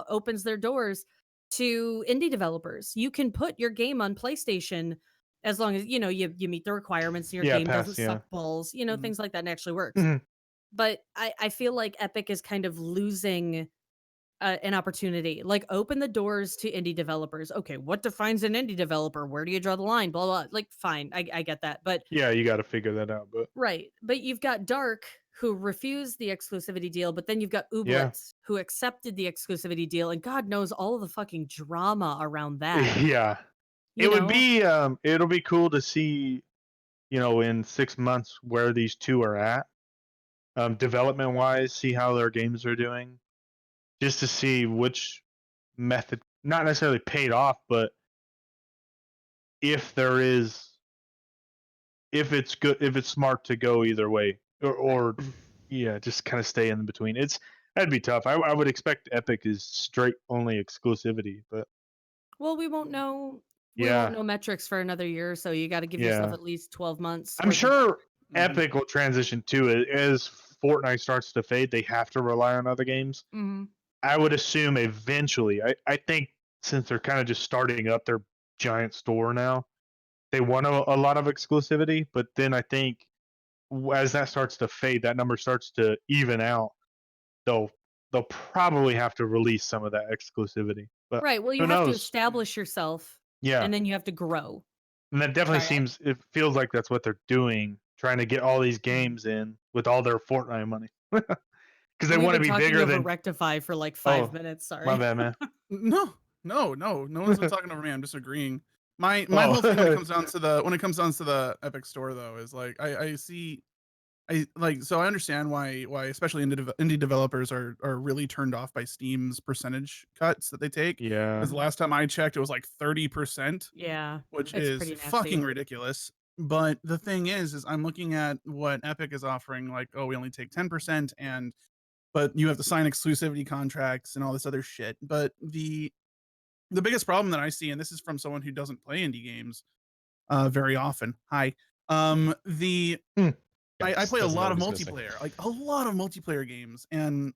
Speaker 3: opens their doors to indie developers. You can put your game on PlayStation as long as you meet the requirements and your game doesn't suck balls, things like that, and actually works.
Speaker 1: Mhm.
Speaker 3: But I feel like Epic is kind of losing an opportunity. Like, open the doors to indie developers. Okay, what defines an indie developer? Where do you draw the line? Blah blah. Like, fine, I get that, but
Speaker 1: Yeah, you got to figure that out. But
Speaker 3: right, but you've got Dark, who refused the exclusivity deal, but then you've got Ooblets, who accepted the exclusivity deal, and God knows all of the fucking drama around that.
Speaker 1: yeah, it'll be cool to see, in 6 months where these two are at, development wise, see how their games are doing, just to see which method not necessarily paid off, but if it's good, if it's smart to go either way, or yeah, just kind of stay in between. that'd be tough. I would expect Epic is straight only exclusivity, but
Speaker 3: Well, we won't know. We
Speaker 1: yeah,
Speaker 3: won't know metrics for another year, so you got to give yourself
Speaker 1: yeah.
Speaker 3: at least 12 months.
Speaker 1: I'm
Speaker 3: worth of-
Speaker 1: sure
Speaker 4: Mhm.
Speaker 1: Epic will transition to it as Fortnite starts to fade. They have to rely on other games.
Speaker 3: Mhm.
Speaker 1: I would assume eventually. I think since they're kind of just starting up their giant store now, they want a lot of exclusivity. But then I think as that starts to fade, that number starts to even out. They'll they'll probably have to release some of that exclusivity. But
Speaker 3: Right. Well, you
Speaker 1: who
Speaker 3: have to
Speaker 1: knows?
Speaker 3: establish yourself,
Speaker 1: Yeah,
Speaker 3: and then you have to grow.
Speaker 1: and that definitely
Speaker 3: Try it.
Speaker 1: seems. It feels like that's what they're doing, trying to get all these
Speaker 3: Mm-hmm.
Speaker 1: games in with all their Fortnite money, because they
Speaker 3: We've
Speaker 1: want to
Speaker 3: been
Speaker 1: be
Speaker 3: talking
Speaker 1: bigger
Speaker 3: over
Speaker 1: than.
Speaker 3: Rectify for like 5 minutes. Sorry.
Speaker 1: My bad, man.
Speaker 4: No one's been talking over me. I'm just agreeing. My whole thing when it comes down to the Epic Store though is like I see I like so I understand why especially indie developers are really turned off by Steam's percentage cuts that they take.
Speaker 1: Yeah.
Speaker 4: Because the last time I checked, it was like 30%,
Speaker 3: Yeah.
Speaker 4: which
Speaker 3: It's
Speaker 4: is
Speaker 3: pretty nasty.
Speaker 4: fucking ridiculous. But the thing is I'm looking at what Epic is offering, like, oh, we only take 10%, but you have to sign exclusivity contracts and all this other shit. But the biggest problem that I see, and this is from someone who doesn't play indie games very often. Hi. The I play a
Speaker 2: Doesn't know
Speaker 4: lot of
Speaker 2: what he's missing.
Speaker 4: multiplayer, like a lot of multiplayer games, and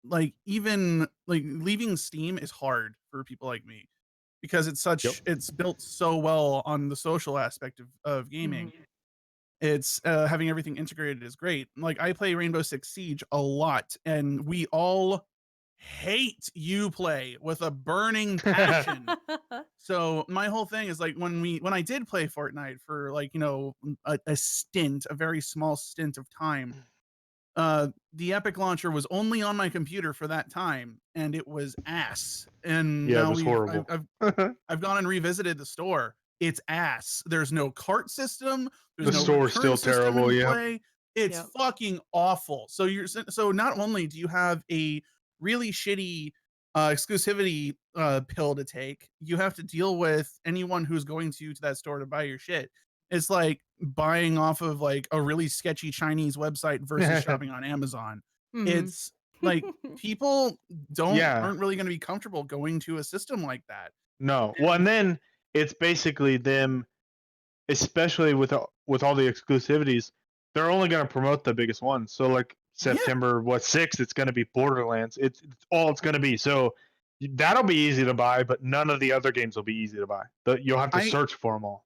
Speaker 4: like even like leaving Steam is hard for people like me because it's built so well on the social aspect of gaming.
Speaker 3: Mhm.
Speaker 4: It's having everything integrated is great. Like I play Rainbow Six Siege a lot, and we all hate Uplay with a burning passion. So my whole thing is like when I did play Fortnite for like, you know, a stint, a very small stint of time, the Epic launcher was only on my computer for that time, and it was ass. And
Speaker 1: Yeah, it
Speaker 4: now
Speaker 1: was horrible.
Speaker 4: I've gone and revisited the store. It's ass. There's no cart system. There's
Speaker 1: The
Speaker 4: no
Speaker 1: store's
Speaker 4: return
Speaker 1: still
Speaker 4: system
Speaker 1: terrible,
Speaker 4: in
Speaker 1: yeah.
Speaker 4: play. It's
Speaker 3: Yep.
Speaker 4: fucking awful. So not only do you have a really shitty exclusivity pill to take, you have to deal with anyone who's going to that store to buy your shit. It's like buying off of like a really sketchy Chinese website versus shopping on Amazon.
Speaker 3: Mhm.
Speaker 4: It's like people
Speaker 1: Yeah.
Speaker 4: aren't really going to be comfortable going to a system like that.
Speaker 1: No. Well, and then it's basically them, especially with all the exclusivities, they're only going to promote the biggest ones. So like September 6th, it's going to be Borderlands. It's all it's going to be. So that'll be easy to buy, but none of the other games will be easy to buy. You'll have to search for them all.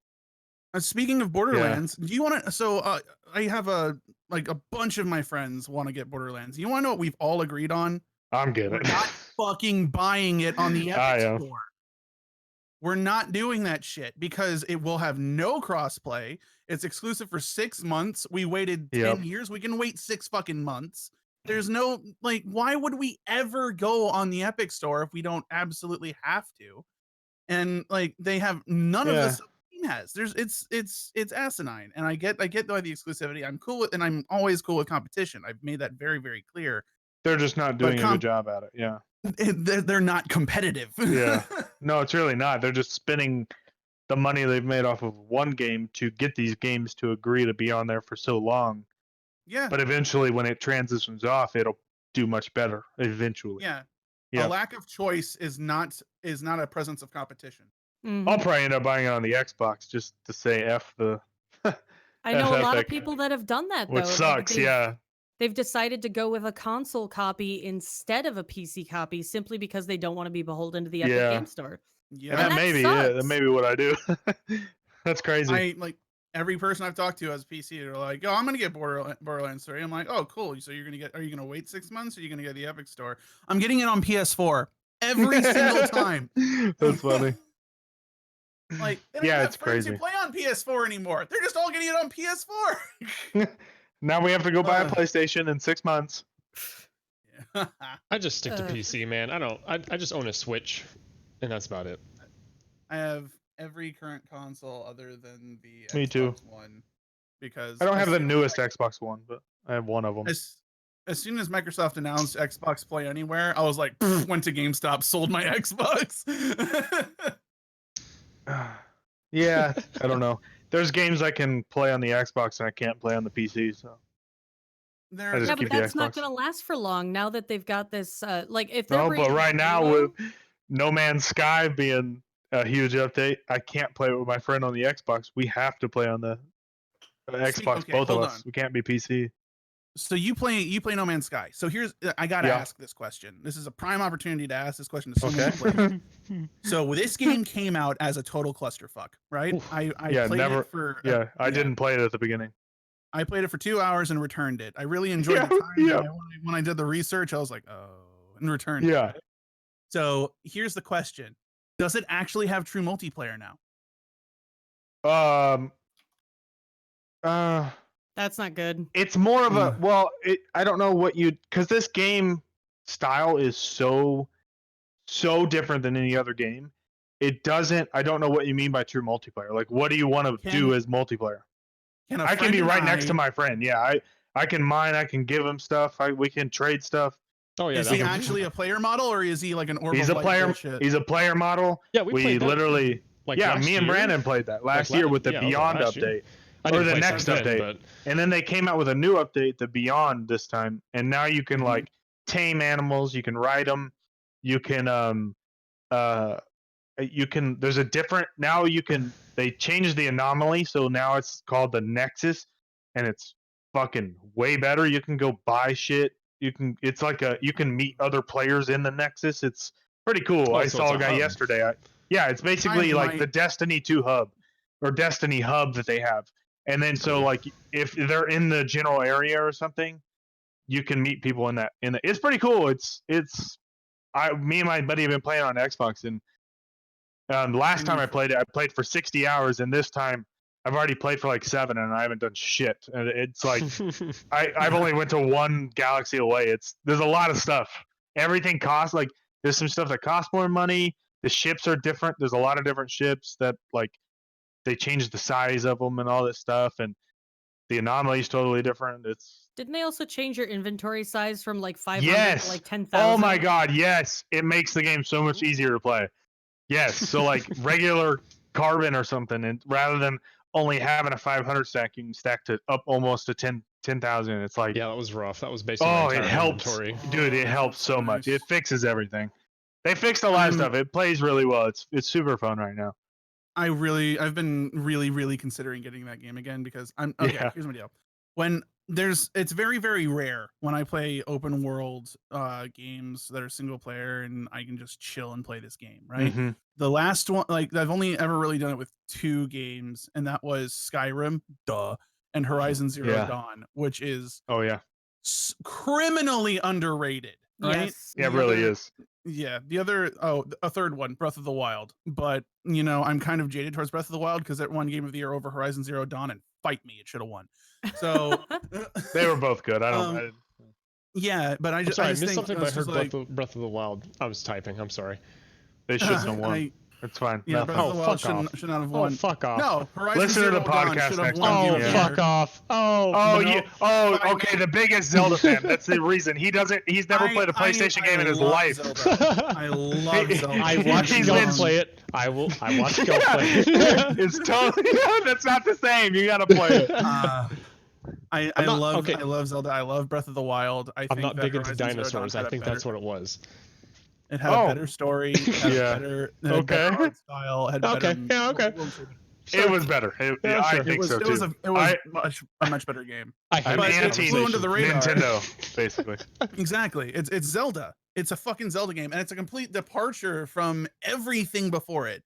Speaker 4: Speaking of Borderlands, do you want to? So I have a bunch of my friends want to get Borderlands. You want to know what we've all agreed on?
Speaker 1: I'm getting
Speaker 4: We're
Speaker 1: it.
Speaker 4: not fucking buying it on the
Speaker 1: I
Speaker 4: Epic
Speaker 1: am.
Speaker 4: Store. We're not doing that shit because it will have no crossplay. It's exclusive for 6 months. We waited 10 years. We can wait 6 fucking months. There's no like, why would we ever go on the Epic Store if we don't absolutely have to? And like, they have none of this. Has it's asinine, and I get why the exclusivity. I'm cool with, and I'm always cool with competition. I've made that very, very clear.
Speaker 1: They're just not doing a good job at it. Yeah.
Speaker 4: They're not competitive.
Speaker 1: Yeah. No, it's really not. They're just spending the money they've made off of one game to get these games to agree to be on there for so long.
Speaker 4: Yeah.
Speaker 1: But eventually when it transitions off, it'll do much better eventually.
Speaker 4: Yeah.
Speaker 1: Yeah.
Speaker 4: A lack of choice is not a presence of competition.
Speaker 3: Mhm.
Speaker 1: I'll probably end up buying it on the Xbox just to say F the
Speaker 3: I know a lot of
Speaker 1: Epic,
Speaker 3: people that have done that though.
Speaker 1: which sucks. Yeah.
Speaker 3: They've decided to go with a console copy instead of a PC copy simply because they don't want to be beholden to the Epic Game Store.
Speaker 4: Yeah.
Speaker 1: And that may be what I do. That's crazy.
Speaker 4: I like every person I've talked to has PC. They're like, "Oh, I'm gonna get Borderlands 3." I'm like, "Oh, cool. So are you gonna wait 6 months? Or are you gonna get the Epic Store?" I'm getting it on PS4 every single time.
Speaker 1: That's funny.
Speaker 4: Like,
Speaker 1: yeah, it's crazy.
Speaker 4: Who play on PS4 anymore? They're just all getting it on PS4.
Speaker 1: Now we have to go buy a PlayStation in 6 months.
Speaker 4: Yeah.
Speaker 2: I just stick to PC, man. I just own a Switch, and that's about it.
Speaker 4: I have every current console other than the
Speaker 1: Me
Speaker 4: Xbox
Speaker 1: too.
Speaker 4: One, because
Speaker 1: I don't have the newest Xbox One, but I have one of them.
Speaker 4: As soon as Microsoft announced Xbox Play Anywhere, I was like, went to GameStop, sold my Xbox.
Speaker 1: Yeah, I don't know. There's games I can play on the Xbox and I can't play on the PC, so
Speaker 4: There,
Speaker 1: just
Speaker 3: Yeah,
Speaker 1: keep
Speaker 3: but
Speaker 1: the
Speaker 3: that's not
Speaker 1: Xbox.
Speaker 3: gonna last for long now that they've got this. Like, if they're
Speaker 1: No, but
Speaker 3: bringing
Speaker 1: right now
Speaker 3: Halo-
Speaker 1: with No Man's Sky being a huge update, I can't play it with my friend on the Xbox. We have to play on the Xbox,
Speaker 4: okay,
Speaker 1: both of
Speaker 4: hold
Speaker 1: us.
Speaker 4: on.
Speaker 1: We can't be PC.
Speaker 4: So you play No Man's Sky. So here's I gotta
Speaker 1: Yeah.
Speaker 4: ask this question. This is a prime opportunity to ask this question to someone
Speaker 1: Okay.
Speaker 4: who plays. So this game came out as a total clusterfuck, right?
Speaker 2: Oof.
Speaker 4: I
Speaker 1: Yeah,
Speaker 4: played
Speaker 1: never-
Speaker 4: it for
Speaker 1: Yeah, I didn't play it at the beginning.
Speaker 4: I played it for 2 hours and returned it. I really enjoyed
Speaker 1: Yeah,
Speaker 4: the time.
Speaker 1: yeah.
Speaker 4: When I did the research, I was like, oh, and returned it.
Speaker 1: Yeah.
Speaker 4: So here's the question: does it actually have true multiplayer now?
Speaker 3: That's not good.
Speaker 1: It's more of a I don't know what you because this game style is so different than any other game. It doesn't. I don't know what you mean by true multiplayer. Like, what do you want to do as multiplayer? I can be right next to my friend. Yeah, I can mine. I can give him stuff. We can trade stuff.
Speaker 2: Oh yeah.
Speaker 4: Is he actually a player model, or is he like an orb?
Speaker 1: He's a player.
Speaker 4: Bullshit?
Speaker 1: He's a player model.
Speaker 2: Yeah, we played that,
Speaker 1: literally.
Speaker 2: like,
Speaker 1: Yeah,
Speaker 2: last
Speaker 1: me and
Speaker 2: year?
Speaker 1: Brandon played that last
Speaker 2: Like,
Speaker 1: year with the
Speaker 2: yeah, okay,
Speaker 1: Beyond
Speaker 2: last year.
Speaker 1: update.
Speaker 2: I
Speaker 1: Or
Speaker 2: didn't
Speaker 1: the
Speaker 2: play
Speaker 1: next
Speaker 2: since then,
Speaker 1: update.
Speaker 2: but
Speaker 1: And then they came out with a new update, the Beyond this time, and now you can
Speaker 4: Mhm.
Speaker 1: like tame animals. You can ride them. You can there's a different now you can they changed the anomaly, so now it's called the Nexus, and it's fucking way better. You can go buy shit. You can you can meet other players in the Nexus. It's pretty cool. I
Speaker 2: so
Speaker 1: saw
Speaker 2: it's
Speaker 1: a
Speaker 2: a
Speaker 1: guy
Speaker 2: hub.
Speaker 1: yesterday. Yeah, it's basically like the Destiny 2 hub or Destiny hub that they have. And then so like if they're in the general area or something, you can meet people in that it's pretty cool. Me and my buddy have been playing on Xbox, and last time I played it, I played for 60 hours, and this time I've already played for like 7, and I haven't done shit. And it's like I've only went to one galaxy away. There's a lot of stuff. Everything costs like there's some stuff that costs more money. The ships are different. There's a lot of different ships that like they changed the size of them and all this stuff, and the anomaly is totally different.
Speaker 3: Didn't they also change your inventory size from like 500
Speaker 1: Yes.
Speaker 3: to like 10,000?
Speaker 1: Oh my god, yes! It makes the game so much easier to play. Yes, so like regular carbon or something, and rather than only having a 500 stack, you can stack to up almost to 10,000. It's like
Speaker 2: yeah, that was rough. That was basically my entire
Speaker 1: it helps,
Speaker 2: inventory.
Speaker 1: dude. It helps so much.
Speaker 4: nice.
Speaker 1: It fixes everything. They fixed a lot of stuff. It plays really well. It's super fun right now.
Speaker 4: I've been really considering getting that game again because
Speaker 1: Yeah.
Speaker 4: here's my deal. When it's very, very rare when I play open world games that are single player and I can just chill and play this game, right?
Speaker 1: Mhm.
Speaker 4: The last one, like I've only ever really done it with 2 games, and that was Skyrim, and Horizon Zero Dawn, which is
Speaker 1: Oh yeah.
Speaker 4: criminally underrated, right?
Speaker 3: Yes.
Speaker 1: Yeah, it really is.
Speaker 4: Yeah, a third one, Breath of the Wild. But I'm kind of jaded towards Breath of the Wild because it won Game of the Year over Horizon Zero Dawn, and fight me, it should have won. So
Speaker 1: They were both good. I don't.
Speaker 4: yeah, but I
Speaker 2: I'm
Speaker 4: just
Speaker 2: sorry, I
Speaker 4: just
Speaker 2: missed
Speaker 4: think
Speaker 2: something, but I heard
Speaker 4: like,
Speaker 2: Breath of the Wild. I was typing. I'm sorry.
Speaker 1: They shouldn't have won. It's fine.
Speaker 4: Yeah,
Speaker 1: Nothing.
Speaker 4: Breath of the Wild
Speaker 2: fuck off.
Speaker 4: should not have won.
Speaker 2: Oh, fuck off.
Speaker 4: No, Horizon
Speaker 1: Listen to
Speaker 4: Zero
Speaker 1: the
Speaker 4: Dawn
Speaker 1: podcast
Speaker 4: should have
Speaker 1: next
Speaker 4: won
Speaker 1: time.
Speaker 4: Game
Speaker 2: Oh,
Speaker 4: of the
Speaker 2: fuck
Speaker 4: Year.
Speaker 2: off. Oh,
Speaker 1: Oh,
Speaker 2: no.
Speaker 1: okay. The biggest Zelda fan. That's the reason. He's never played a PlayStation game in his
Speaker 4: love
Speaker 1: life.
Speaker 4: Zelda. I love Zelda.
Speaker 2: I watched
Speaker 1: He's
Speaker 2: Go
Speaker 1: been-
Speaker 2: play it. I watched Go play it.
Speaker 1: It's totally that's not the same. You gotta play it.
Speaker 4: I love Zelda. I love Breath of the Wild. I think
Speaker 2: I'm not
Speaker 4: that
Speaker 2: big into
Speaker 4: Horizon Zero Dawn
Speaker 2: dinosaurs.
Speaker 4: had
Speaker 2: I
Speaker 4: a
Speaker 2: think
Speaker 4: better-
Speaker 2: that's what it was.
Speaker 4: It had a better story. It had
Speaker 1: Yeah.
Speaker 4: it had better art style. It had
Speaker 2: Okay,
Speaker 4: better,
Speaker 2: yeah, okay.
Speaker 1: It was better.
Speaker 2: Yeah,
Speaker 1: I
Speaker 2: sure.
Speaker 1: think so
Speaker 4: it
Speaker 1: too.
Speaker 4: was a much better game.
Speaker 2: I hate
Speaker 1: I'm
Speaker 4: But it
Speaker 1: anti
Speaker 4: flew under the radar.
Speaker 1: Nintendo, basically.
Speaker 4: Exactly. It's Zelda. It's a fucking Zelda game, and it's a complete departure from everything before it.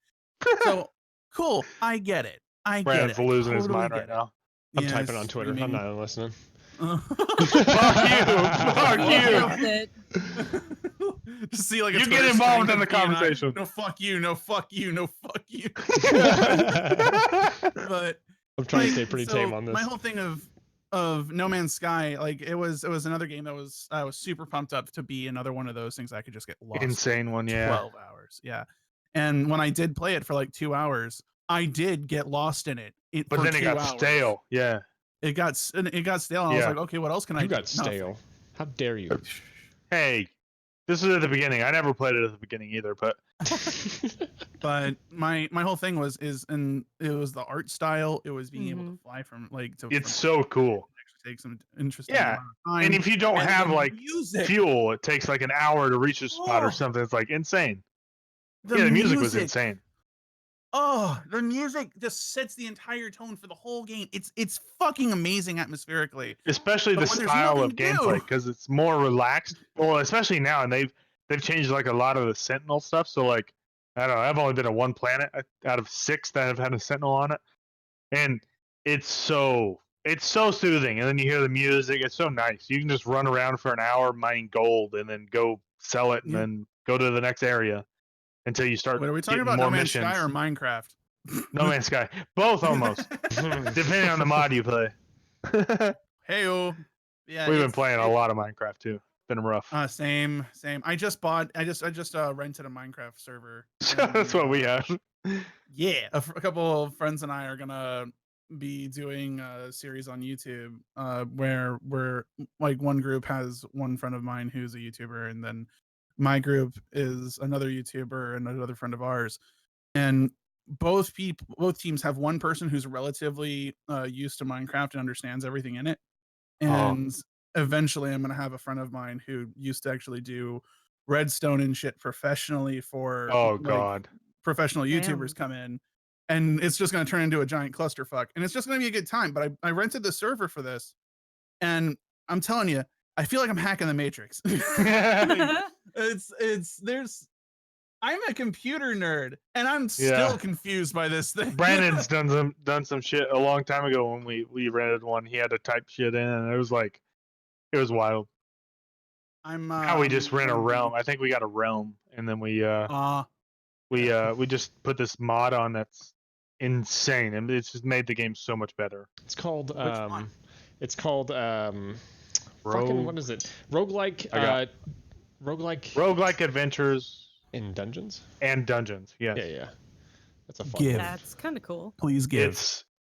Speaker 4: So cool. I get it.
Speaker 1: Brandon's losing his mind right
Speaker 4: get it.
Speaker 1: now.
Speaker 2: I'm
Speaker 4: Yeah,
Speaker 2: typing on Twitter. I'm
Speaker 4: screaming.
Speaker 2: not listening.
Speaker 1: Fuck you.
Speaker 3: It.
Speaker 4: Just see like a
Speaker 1: You
Speaker 4: Twitter
Speaker 1: get involved
Speaker 4: string
Speaker 1: in the
Speaker 4: of P&I.
Speaker 1: conversation.
Speaker 4: No, fuck you. No, fuck you. No, fuck you. But
Speaker 2: I'm trying to stay pretty tame on this.
Speaker 4: My whole thing of No Man's Sky, like it was another game that I was super pumped up to be another one of those things I could just get lost.
Speaker 1: Insane one, yeah.
Speaker 4: 12 hours, yeah. And when I did play it for like 2 hours, I did get lost in it.
Speaker 1: But then it got stale. Yeah.
Speaker 4: It got stale. And I was like, okay, what else can I do?
Speaker 2: You got stale.
Speaker 4: Nothing.
Speaker 2: How dare you?
Speaker 1: Hey, this is at the beginning. I never played it at the beginning either, but
Speaker 4: But my whole thing was it was the art style. It was being able to fly from like to.
Speaker 1: it's so cool.
Speaker 4: take some interesting
Speaker 1: Yeah.
Speaker 4: amount of time.
Speaker 1: And if you don't
Speaker 4: And
Speaker 1: have
Speaker 4: the
Speaker 1: like
Speaker 4: music,
Speaker 1: fuel, it takes like an hour to reach a spot or
Speaker 4: Oh.
Speaker 1: something. It's like insane.
Speaker 4: the
Speaker 1: Yeah, the music was insane.
Speaker 4: Oh, the music just sets the entire tone for the whole game. It's fucking amazing atmospherically.
Speaker 1: Especially
Speaker 4: But
Speaker 1: the
Speaker 4: when there's
Speaker 1: style
Speaker 4: nothing
Speaker 1: of
Speaker 4: to
Speaker 1: gameplay
Speaker 4: do-
Speaker 1: because it's more relaxed. Well, especially now, and they've changed like a lot of the Sentinel stuff. So like, I don't know. I've only been to one planet out of 6 that have had a Sentinel on it, and it's so soothing. And then you hear the music. It's so nice. You can just run around for an hour mining gold, and then go sell it, and
Speaker 4: Yeah.
Speaker 1: then go to the next area until you start
Speaker 4: What are we talking
Speaker 1: getting
Speaker 4: about?
Speaker 1: more
Speaker 4: No Man's
Speaker 1: missions.
Speaker 4: Sky or Minecraft?
Speaker 1: No Man's Sky, both almost, depending on the mod you play.
Speaker 4: Heyo. Yeah,
Speaker 1: We've been playing a lot of Minecraft too. Been rough.
Speaker 4: Same. I just rented a Minecraft server.
Speaker 1: That's what we have.
Speaker 4: Yeah, a couple of friends and I are gonna be doing a series on YouTube, where we're like one group has one friend of mine who's a YouTuber, and then my group is another YouTuber and another friend of ours, and both teams have one person who's relatively used to Minecraft and understands everything in it, and eventually I'm gonna have a friend of mine who used to actually do redstone and shit professionally for
Speaker 1: God.
Speaker 4: professional
Speaker 3: Damn.
Speaker 4: YouTubers come in, and it's just going to turn into a giant clusterfuck, and it's just going to be a good time. But I rented the server for this, and I'm telling you, I feel like I'm hacking the Matrix. I'm a computer nerd, and I'm still confused by this thing.
Speaker 1: Brandon's done some shit a long time ago when we rented one. He had to type shit in, and it was wild. Now we just rent a realm. I think we got a realm, and then we just put this mod on that's insane, and it's just made the game so much better.
Speaker 2: It's called fucking, what is it? Roguelike
Speaker 1: Adventures
Speaker 2: in Dungeons?
Speaker 1: and Dungeons. Yes.
Speaker 2: Yeah. That's a fun
Speaker 4: Give.
Speaker 2: one.
Speaker 3: That's kind of cool.
Speaker 4: Please give.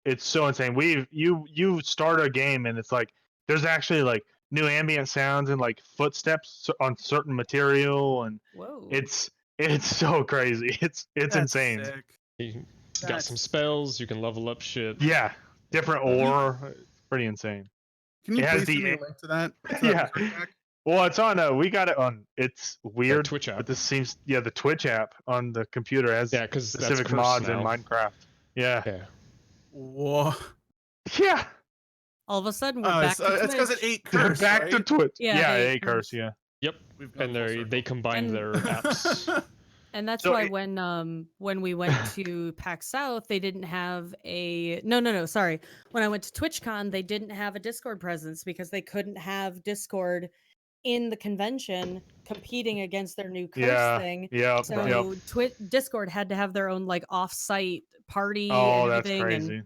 Speaker 1: It's so insane. You start a game, and it's like there's actually like new ambient sounds and like footsteps on certain material, and
Speaker 3: Whoa.
Speaker 1: it's so crazy. It's
Speaker 4: That's
Speaker 1: insane.
Speaker 4: sick.
Speaker 2: You got some spells, you can level up shit.
Speaker 1: Yeah, different ore. It's pretty insane.
Speaker 4: Can you
Speaker 1: It has
Speaker 4: please send me
Speaker 1: the-
Speaker 4: a link to that?
Speaker 1: Yeah. Well, it's on. We got it on. It's weird.
Speaker 2: Twitch app.
Speaker 1: But this seems. Yeah, the Twitch app on the computer has
Speaker 2: because
Speaker 1: specific mods in Minecraft. Yeah.
Speaker 4: Whoa.
Speaker 1: Yeah.
Speaker 3: All of a sudden, we're back to
Speaker 4: it's because it
Speaker 3: Twitch.
Speaker 4: ate curse.
Speaker 1: Back to
Speaker 4: right?
Speaker 1: Twitch.
Speaker 3: Yeah,
Speaker 1: Yeah,
Speaker 3: it
Speaker 1: A curse. Yeah.
Speaker 2: Yep.
Speaker 4: We've gone
Speaker 2: And
Speaker 4: full
Speaker 2: they
Speaker 4: circle.
Speaker 2: combined
Speaker 3: And-
Speaker 2: their apps.
Speaker 3: And that's
Speaker 1: So
Speaker 3: why
Speaker 1: it-
Speaker 3: when we went to PAX South, they didn't have a sorry. When I went to TwitchCon, they didn't have a Discord presence because they couldn't have Discord in the convention competing against their new curse thing.
Speaker 1: Yeah.
Speaker 3: So Discord had to have their own like off-site party
Speaker 1: Oh,
Speaker 3: and
Speaker 1: that's
Speaker 3: everything.
Speaker 1: crazy.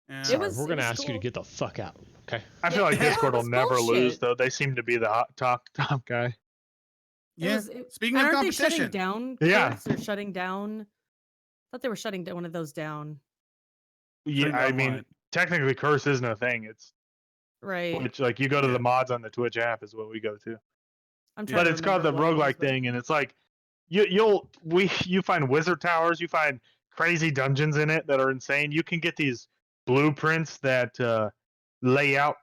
Speaker 4: Yeah.
Speaker 3: It was-
Speaker 2: We're gonna
Speaker 3: it was
Speaker 2: ask you to
Speaker 3: cool.
Speaker 2: get the fuck out. Okay.
Speaker 1: I feel like
Speaker 3: Yeah,
Speaker 1: Discord will
Speaker 3: it's
Speaker 1: never lose
Speaker 3: bullshit.
Speaker 1: though. They seem to be the top guy.
Speaker 4: Yeah. Speaking of
Speaker 3: aren't they shutting
Speaker 4: competition,
Speaker 3: down?
Speaker 1: Yeah.
Speaker 3: Curse? They're shutting down. I thought they were shutting one of those down.
Speaker 1: Yeah,
Speaker 4: Shutting
Speaker 1: I
Speaker 4: down
Speaker 1: mean,
Speaker 4: what?
Speaker 1: technically, curse isn't a thing. It's
Speaker 3: Right.
Speaker 1: which like you go to
Speaker 4: Yeah.
Speaker 1: the mods on the Twitch app is what we go to.
Speaker 3: I'm
Speaker 4: Yeah.
Speaker 3: trying
Speaker 1: But
Speaker 3: to
Speaker 1: it's called the
Speaker 3: remember what it was,
Speaker 1: roguelike
Speaker 3: but-
Speaker 1: thing, and it's like you find wizard towers, you find crazy dungeons in it that are insane. You can get these blueprints that lay out.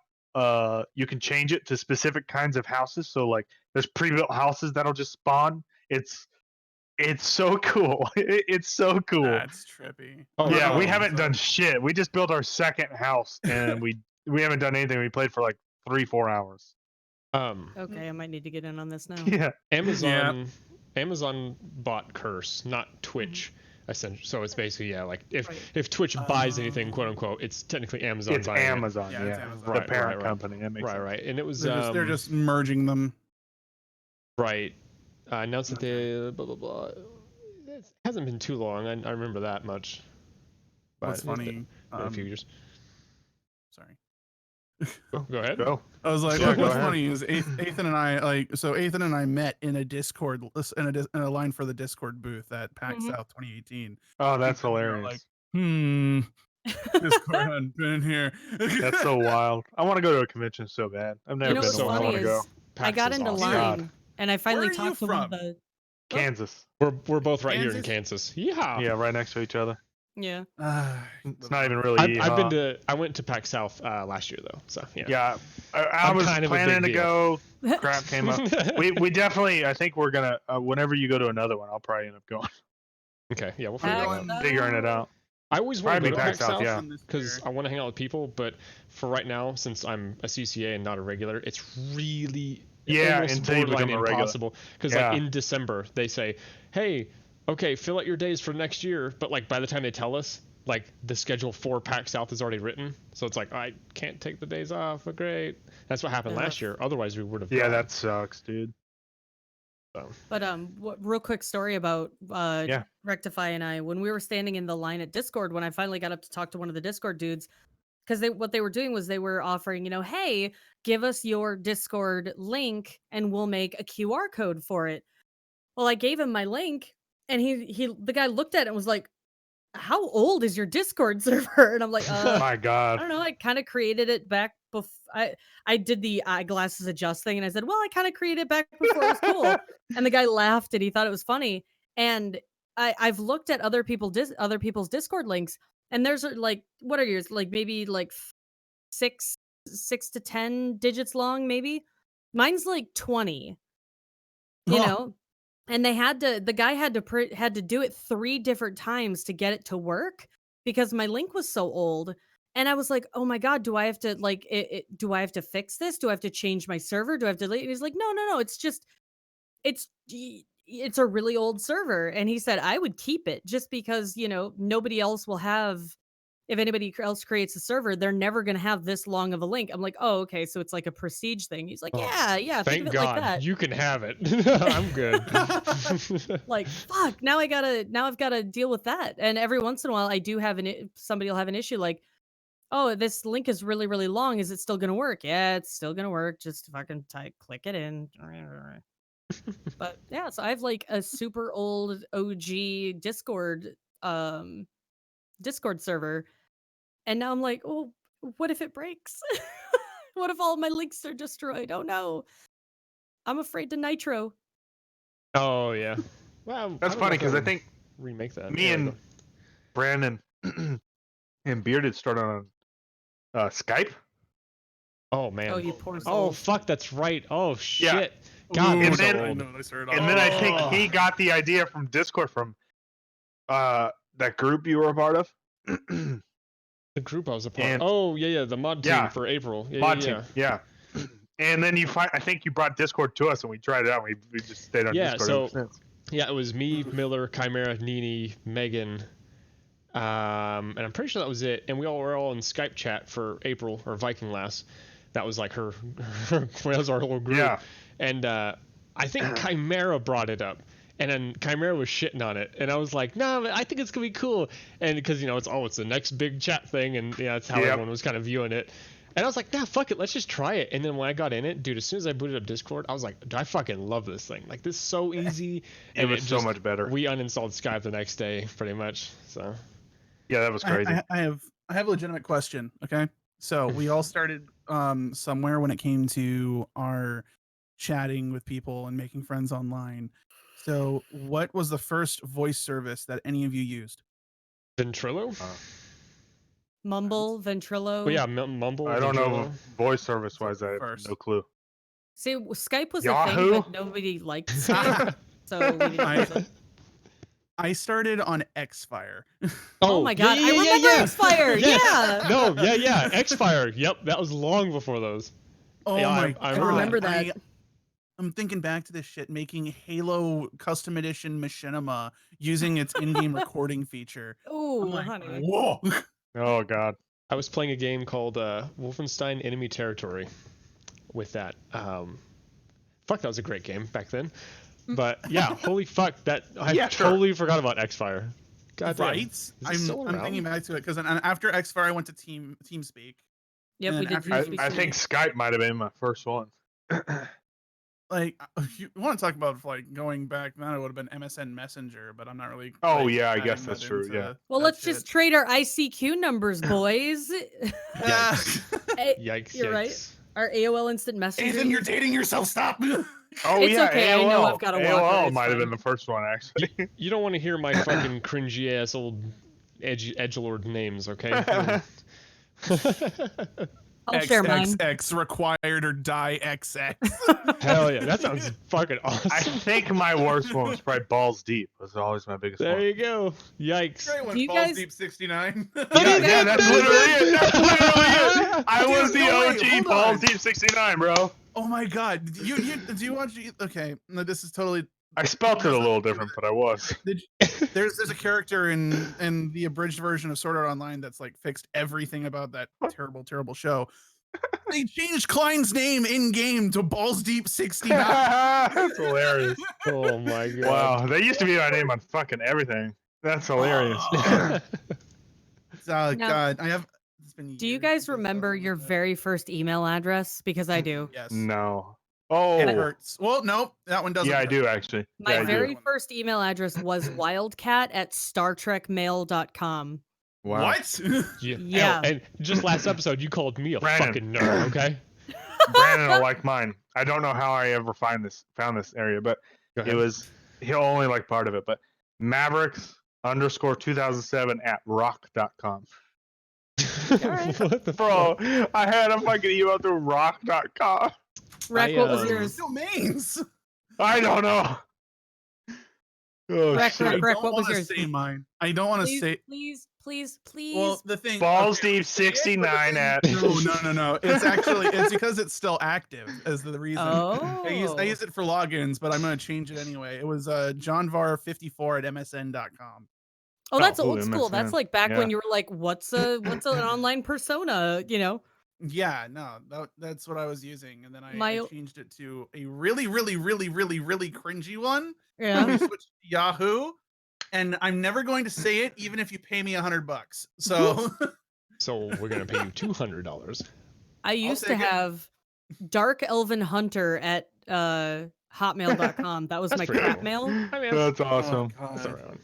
Speaker 1: You can change it to specific kinds of houses. So like, there's pre-built houses that'll just spawn. It's so cool. It's so cool.
Speaker 4: That's trippy.
Speaker 2: Oh,
Speaker 1: Yeah, we
Speaker 2: um,
Speaker 1: haven't done shit. We just built our second house, and we haven't done anything. We played for like 3-4 hours.
Speaker 3: Okay, I might need to get in on this now.
Speaker 1: Yeah.
Speaker 2: Amazon bought Curse, not Twitch. Essentially, so it's basically like if
Speaker 3: Right.
Speaker 2: Twitch buys anything, quote unquote, it's technically Amazon
Speaker 1: It's
Speaker 2: buying it.
Speaker 1: Amazon.
Speaker 4: Yeah,
Speaker 1: Yeah,
Speaker 4: it's Amazon.
Speaker 1: the
Speaker 2: Right,
Speaker 1: parent
Speaker 2: right.
Speaker 1: company. That makes sense.
Speaker 2: Right, and it was
Speaker 4: They're just merging them.
Speaker 2: right. Announced that they blah blah blah. It hasn't been too long. I remember that much.
Speaker 4: What's
Speaker 2: But
Speaker 4: funny?
Speaker 2: been a few years.
Speaker 4: Sorry.
Speaker 2: Go ahead.
Speaker 1: Go.
Speaker 4: I was like,
Speaker 1: Yeah,
Speaker 4: look,
Speaker 1: go
Speaker 4: what's
Speaker 1: ahead.
Speaker 4: funny is Ethan and I Ethan and I met in a Discord in a line for the Discord booth at PAX
Speaker 3: Mhm.
Speaker 4: South 2018.
Speaker 1: Oh, that's
Speaker 4: People are
Speaker 1: hilarious.
Speaker 4: like, Discord hadn't been here.
Speaker 1: That's so wild. I want to go to a convention so bad. I've never
Speaker 3: You know
Speaker 1: been
Speaker 3: what's
Speaker 1: to one. I
Speaker 3: funny
Speaker 1: want to go.
Speaker 3: is I got
Speaker 2: PAX is
Speaker 3: into
Speaker 2: awesome.
Speaker 3: line and I finally
Speaker 4: Where are you
Speaker 3: talked to one of
Speaker 4: from?
Speaker 3: the
Speaker 1: Kansas.
Speaker 2: We're both right here in
Speaker 4: Kansas?
Speaker 2: Kansas. Yeah.
Speaker 1: Yeah, right next to each other.
Speaker 3: Yeah.
Speaker 1: It's not even really.
Speaker 2: I went to PAX South last year though, so yeah.
Speaker 1: Yeah, I was
Speaker 2: kind of a
Speaker 1: planning to
Speaker 2: big
Speaker 1: go. Crap came up. We definitely. I think we're gonna. Whenever you go to another one, I'll probably end up going.
Speaker 2: Okay, yeah, we'll
Speaker 1: Figuring it out.
Speaker 2: I always want to go to PAX South
Speaker 1: yeah,
Speaker 2: because I want to hang out with people, but for right now, since I'm a CCA and not a regular, it's really
Speaker 1: until you become a
Speaker 2: impossible. Because like in December, they say, "Hey, okay, fill out your days for next year," but like by the time they tell us, like the schedule for PAX South is already written, so it's like I can't take the days off. But great, that's what happened last year. Otherwise, we would have.
Speaker 1: Yeah, that sucks, dude.
Speaker 3: But real quick story about Wrecktify and I, when we were standing in the line at Discord, when I finally got up to talk to one of the Discord dudes, because what they were doing was they were offering, hey, give us your Discord link and we'll make a QR code for it. Well, I gave him my link, and the guy looked at it and was like, "How old is your Discord server?" And I'm like,
Speaker 1: my God,
Speaker 3: I don't know. I kind of created it back before I did the eyeglasses adjust thing, and I said, "Well, I kind of created it back before it was cool." And the guy laughed and he thought it was funny. And I've looked at other people's Discord links, and there's like, what are yours? Like maybe like 6 to 10 digits long, maybe. Mine's like 20. You know. And the guy had to do it 3 different times to get it to work because my link was so old. And I was like, "Oh my God, do I have to do I have to fix this? Do I have to change my server? Do I have to?" He's like, "No. It's a really old server." And he said, "I would keep it just because, nobody else will have, if anybody else creates a server, they're never going to have this long of a link." I'm like, "Oh, okay. So it's like a prestige thing." He's like, "Yeah. Think
Speaker 2: Thank
Speaker 3: of it
Speaker 2: God
Speaker 3: like that.
Speaker 2: you can have it. I'm good."
Speaker 3: Like, fuck, now I've got to deal with that. And every once in a while I do have somebody will have an issue like, "Oh, this link is really, really long. Is it still going to work?" "Yeah, it's still going to work. Just fucking click it in." But yeah, so I have like a super old OG Discord server. And now I'm like, "Oh, what if it breaks? What if all my links are destroyed? Oh no. I'm afraid to nitro."
Speaker 2: Oh yeah. Well,
Speaker 1: that's funny because I think
Speaker 2: remake that.
Speaker 1: Me and Brandon and Bearded started on Skype.
Speaker 2: Oh man.
Speaker 3: Oh, you poor soul.
Speaker 2: Oh fuck, that's right. Oh shit.
Speaker 1: Yeah.
Speaker 2: God,
Speaker 1: and then I think he got the idea from Discord from that group you were a part of.
Speaker 2: The group I was a part of. The mod team for April.
Speaker 1: Team. Yeah. And then I think you brought Discord to us and we tried it out. We just stayed on Discord ever since.
Speaker 2: Yeah, it was me, Miller, Chimera, Nini, Megan, and I'm pretty sure that was it. And we were all in Skype chat for April or Viking Lass. That was like her that was our whole group.
Speaker 1: Yeah.
Speaker 2: And I think Chimera brought it up. And then Chimera was shitting on it, and I was like, "No, I think it's gonna be cool." And because it's the next big chat thing, and that's how everyone was kind of viewing it. And I was like, "Nah, fuck it, let's just try it." And then when I got in it, dude, as soon as I booted up Discord, I was like, "I fucking love this thing! Like, this is so easy."
Speaker 1: And it was so much better.
Speaker 2: We uninstalled Skype the next day, pretty much. So
Speaker 1: yeah, that was crazy.
Speaker 4: I have a legitimate question. Okay, so we all started somewhere when it came to our chatting with people and making friends online. So, what was the first voice service that any of you used?
Speaker 2: Ventrilo?
Speaker 3: Mumble, Ventrilo.
Speaker 2: Oh, yeah, Mumble.
Speaker 1: I don't know voice service wise. I have no clue.
Speaker 3: See, Skype was
Speaker 1: Yahoo?
Speaker 3: a thing, but nobody liked Skype, so we didn't use it.
Speaker 4: I started on Xfire.
Speaker 3: Oh my God, I remember Xfire. Yeah.
Speaker 2: No, yeah, Xfire. Yep, that was long before those.
Speaker 4: Oh my God.
Speaker 3: I remember that.
Speaker 4: I'm thinking back to this shit, making Halo Custom Edition Machinima using its in-game recording feature.
Speaker 3: Oh, honey.
Speaker 4: Whoa.
Speaker 1: Oh God.
Speaker 2: I was playing a game called Wolfenstein Enemy Territory with that. Fuck, that was a great game back then. But yeah, holy fuck, I totally forgot about Xfire. God damn.
Speaker 4: Right? I'm thinking back to it because after Xfire, I went to TeamSpeak.
Speaker 3: Yep, we did.
Speaker 1: I think Skype might have been my first one.
Speaker 4: Like, if you want to talk about like going back, then it would have been MSN Messenger, but I'm not really.
Speaker 1: Oh yeah, I guess that's true. Yeah.
Speaker 3: Well, let's just trade our ICQ numbers, boys.
Speaker 2: Yikes!
Speaker 3: You're right. Our AOL Instant Messenger.
Speaker 4: Ethan, you're dating yourself. Stop.
Speaker 1: Oh
Speaker 3: it's
Speaker 1: yeah,
Speaker 3: okay.
Speaker 1: AOL.
Speaker 3: I know I've got a walker.
Speaker 1: AOL might have been the first one actually.
Speaker 2: You don't want to hear my fucking cringy ass old edgelord names, okay?
Speaker 3: I'll share mine.
Speaker 4: XXX required or die XX.
Speaker 2: Hell yeah, that sounds fucking awesome.
Speaker 1: I think my worst one was probably balls deep. Was always my biggest
Speaker 2: There
Speaker 1: one.
Speaker 2: you go. Yikes.
Speaker 4: Great one,
Speaker 3: Do you
Speaker 4: Balls
Speaker 3: guys-
Speaker 4: Deep 69.
Speaker 1: Yeah, that's literally it. That's literally it. I was
Speaker 4: Dude,
Speaker 1: the
Speaker 4: no, wait,
Speaker 1: OG
Speaker 4: hold
Speaker 1: balls
Speaker 4: on.
Speaker 1: deep 69, bro.
Speaker 4: Oh my god. Do you watch? Okay, no, this is totally.
Speaker 1: I spelt it a little different, but I was.
Speaker 4: There's a character in the abridged version of Sword Art Online that's like fixed everything about that terrible show. They changed Klein's name in game to Balls Deep 69.
Speaker 1: That's hilarious.
Speaker 2: Oh my god.
Speaker 1: Wow, they used to be my name on fucking everything. That's hilarious.
Speaker 4: Oh
Speaker 3: Now-
Speaker 4: god, I have. It's been
Speaker 3: Do you
Speaker 4: years
Speaker 3: guys
Speaker 4: since I
Speaker 3: remember
Speaker 4: thought
Speaker 3: your
Speaker 4: about that.
Speaker 3: very first email address? Because I do.
Speaker 4: Yes.
Speaker 1: No.
Speaker 4: It
Speaker 1: Oh,
Speaker 4: hurts. Well, no, that one doesn't.
Speaker 1: yeah, I
Speaker 4: hurt.
Speaker 1: do actually.
Speaker 3: My
Speaker 1: Yeah, I do.
Speaker 3: very first email address was wildcat@startrekmail.com.
Speaker 1: Wow.
Speaker 4: What?
Speaker 3: Yeah.
Speaker 2: And just last episode, you called me a
Speaker 1: Brandon.
Speaker 2: fucking nerd, okay?
Speaker 1: Brandon will like mine. I don't know how I ever found this area, but
Speaker 2: Go
Speaker 1: it
Speaker 2: ahead.
Speaker 1: was he'll only like part of it. But Mavericks_2007 @rock.com.
Speaker 3: Alright.
Speaker 2: What the
Speaker 1: Bro, I had a fucking email through rock.com.
Speaker 3: Rec, what was
Speaker 2: um,
Speaker 3: yours?
Speaker 4: Domains.
Speaker 1: I don't know. Oh,
Speaker 3: Rec,
Speaker 1: shit.
Speaker 3: rec, rec.
Speaker 4: I don't
Speaker 3: What was
Speaker 4: wanna
Speaker 3: yours?
Speaker 4: say mine. I don't want to
Speaker 3: Please,
Speaker 4: say.
Speaker 3: please.
Speaker 4: Well, the thing.
Speaker 1: Balls
Speaker 4: okay,
Speaker 1: deep 69 at.
Speaker 4: No. It's because it's still active as the reason. I use it for logins, but I'm gonna change it anyway. It was johnvar54@msn.com.
Speaker 3: Oh, that's
Speaker 1: Oh,
Speaker 3: old school. That's
Speaker 1: MSN.
Speaker 3: like back
Speaker 1: Yeah.
Speaker 3: when you were like, what's an online persona? You know?
Speaker 4: Yeah, no, that's what I was using, and then I
Speaker 3: My-
Speaker 4: changed it to a really cringy one.
Speaker 3: Yeah.
Speaker 4: I switched to Yahoo, and I'm never going to say it, even if you pay me $100. So
Speaker 2: So we're gonna pay you $200.
Speaker 3: I used to
Speaker 4: take it.
Speaker 3: have Dark Elven Hunter at hotmail.com. That was
Speaker 2: That's
Speaker 3: my
Speaker 2: pretty
Speaker 3: crap
Speaker 2: cool.
Speaker 3: mail.
Speaker 2: I mean,
Speaker 1: That's awesome.
Speaker 2: that's alright.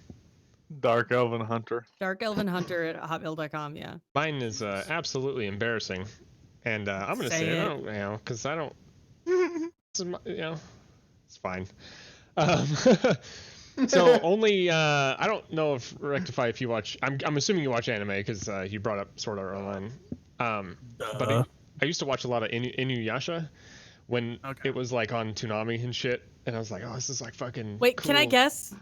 Speaker 1: Dark Elven Hunter.
Speaker 3: Dark Elven Hunter at hotmail.com. Yeah.
Speaker 2: Mine is absolutely embarrassing, and I'm gonna
Speaker 3: Say
Speaker 2: say
Speaker 3: it.
Speaker 2: I don't, because I don't. It's fine. So only I don't know if Wrecktify if you watch. I'm assuming you watch anime because you brought up Sword Art Online. But I used to watch a lot of Inuyasha when
Speaker 4: Okay.
Speaker 2: it was like on Toonami and shit, and I was like, oh, this is like fucking.
Speaker 3: Wait, can I
Speaker 2: cool.
Speaker 3: guess?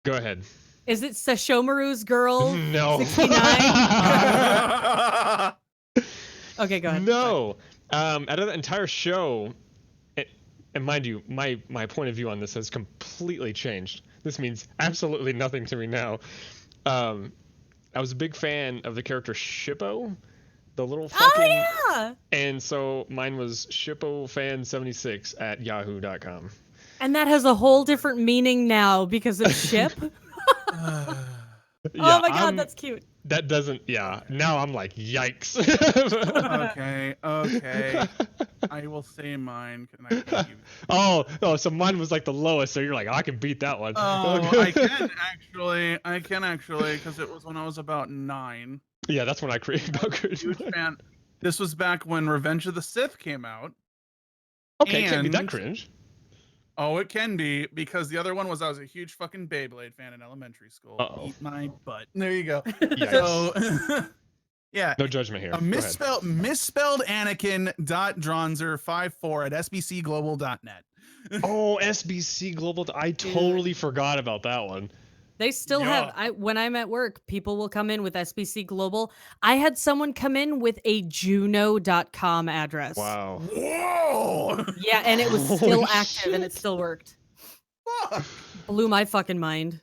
Speaker 2: Go ahead.
Speaker 3: Is it Sashomaru's girl?
Speaker 2: No.
Speaker 3: 69? Okay, go ahead.
Speaker 2: No. Out of the entire show, and mind you, my point of view on this has completely changed. This means absolutely nothing to me now. I was a big fan of the character Shippo, the little fucking.
Speaker 3: Oh yeah.
Speaker 2: And so mine was ShippoFan76 at yahoo.com.
Speaker 3: And that has a whole different meaning now because of ship.
Speaker 2: Yeah,
Speaker 3: Oh my god,
Speaker 2: I'm-
Speaker 3: that's cute.
Speaker 2: That doesn't. Yeah. Now I'm like, yikes.
Speaker 4: Okay. I will say mine. Can I give you-
Speaker 2: Oh, so mine was like the lowest. So you're like, I can beat that one.
Speaker 4: Oh, I can actually, because it was when I was about 9.
Speaker 2: Yeah, that's when I created.
Speaker 4: Huge fan. This was back when Revenge of the Sith came out.
Speaker 2: Okay, it can't be that
Speaker 4: And-
Speaker 2: cringe.
Speaker 4: Oh, it can be, because the other one was I was a huge fucking Beyblade fan in elementary school.
Speaker 2: Uh-oh.
Speaker 4: Eat my butt. There you go.
Speaker 2: Yikes.
Speaker 4: So, yeah.
Speaker 2: No judgment here.
Speaker 4: A
Speaker 2: Go ahead.
Speaker 4: misspelled Anakin.Dronzer54 at sbcglobal.net.
Speaker 2: Oh, SBC Global. I totally forgot about that one.
Speaker 3: They still have when I'm at work, people will come in with SBC Global. I had someone come in with a Juno.com address.
Speaker 2: Wow.
Speaker 4: Whoa!
Speaker 3: Yeah, and it was
Speaker 2: Holy
Speaker 3: still active and it
Speaker 2: shit.
Speaker 3: still worked.
Speaker 4: Fuck.
Speaker 3: Blew my fucking mind.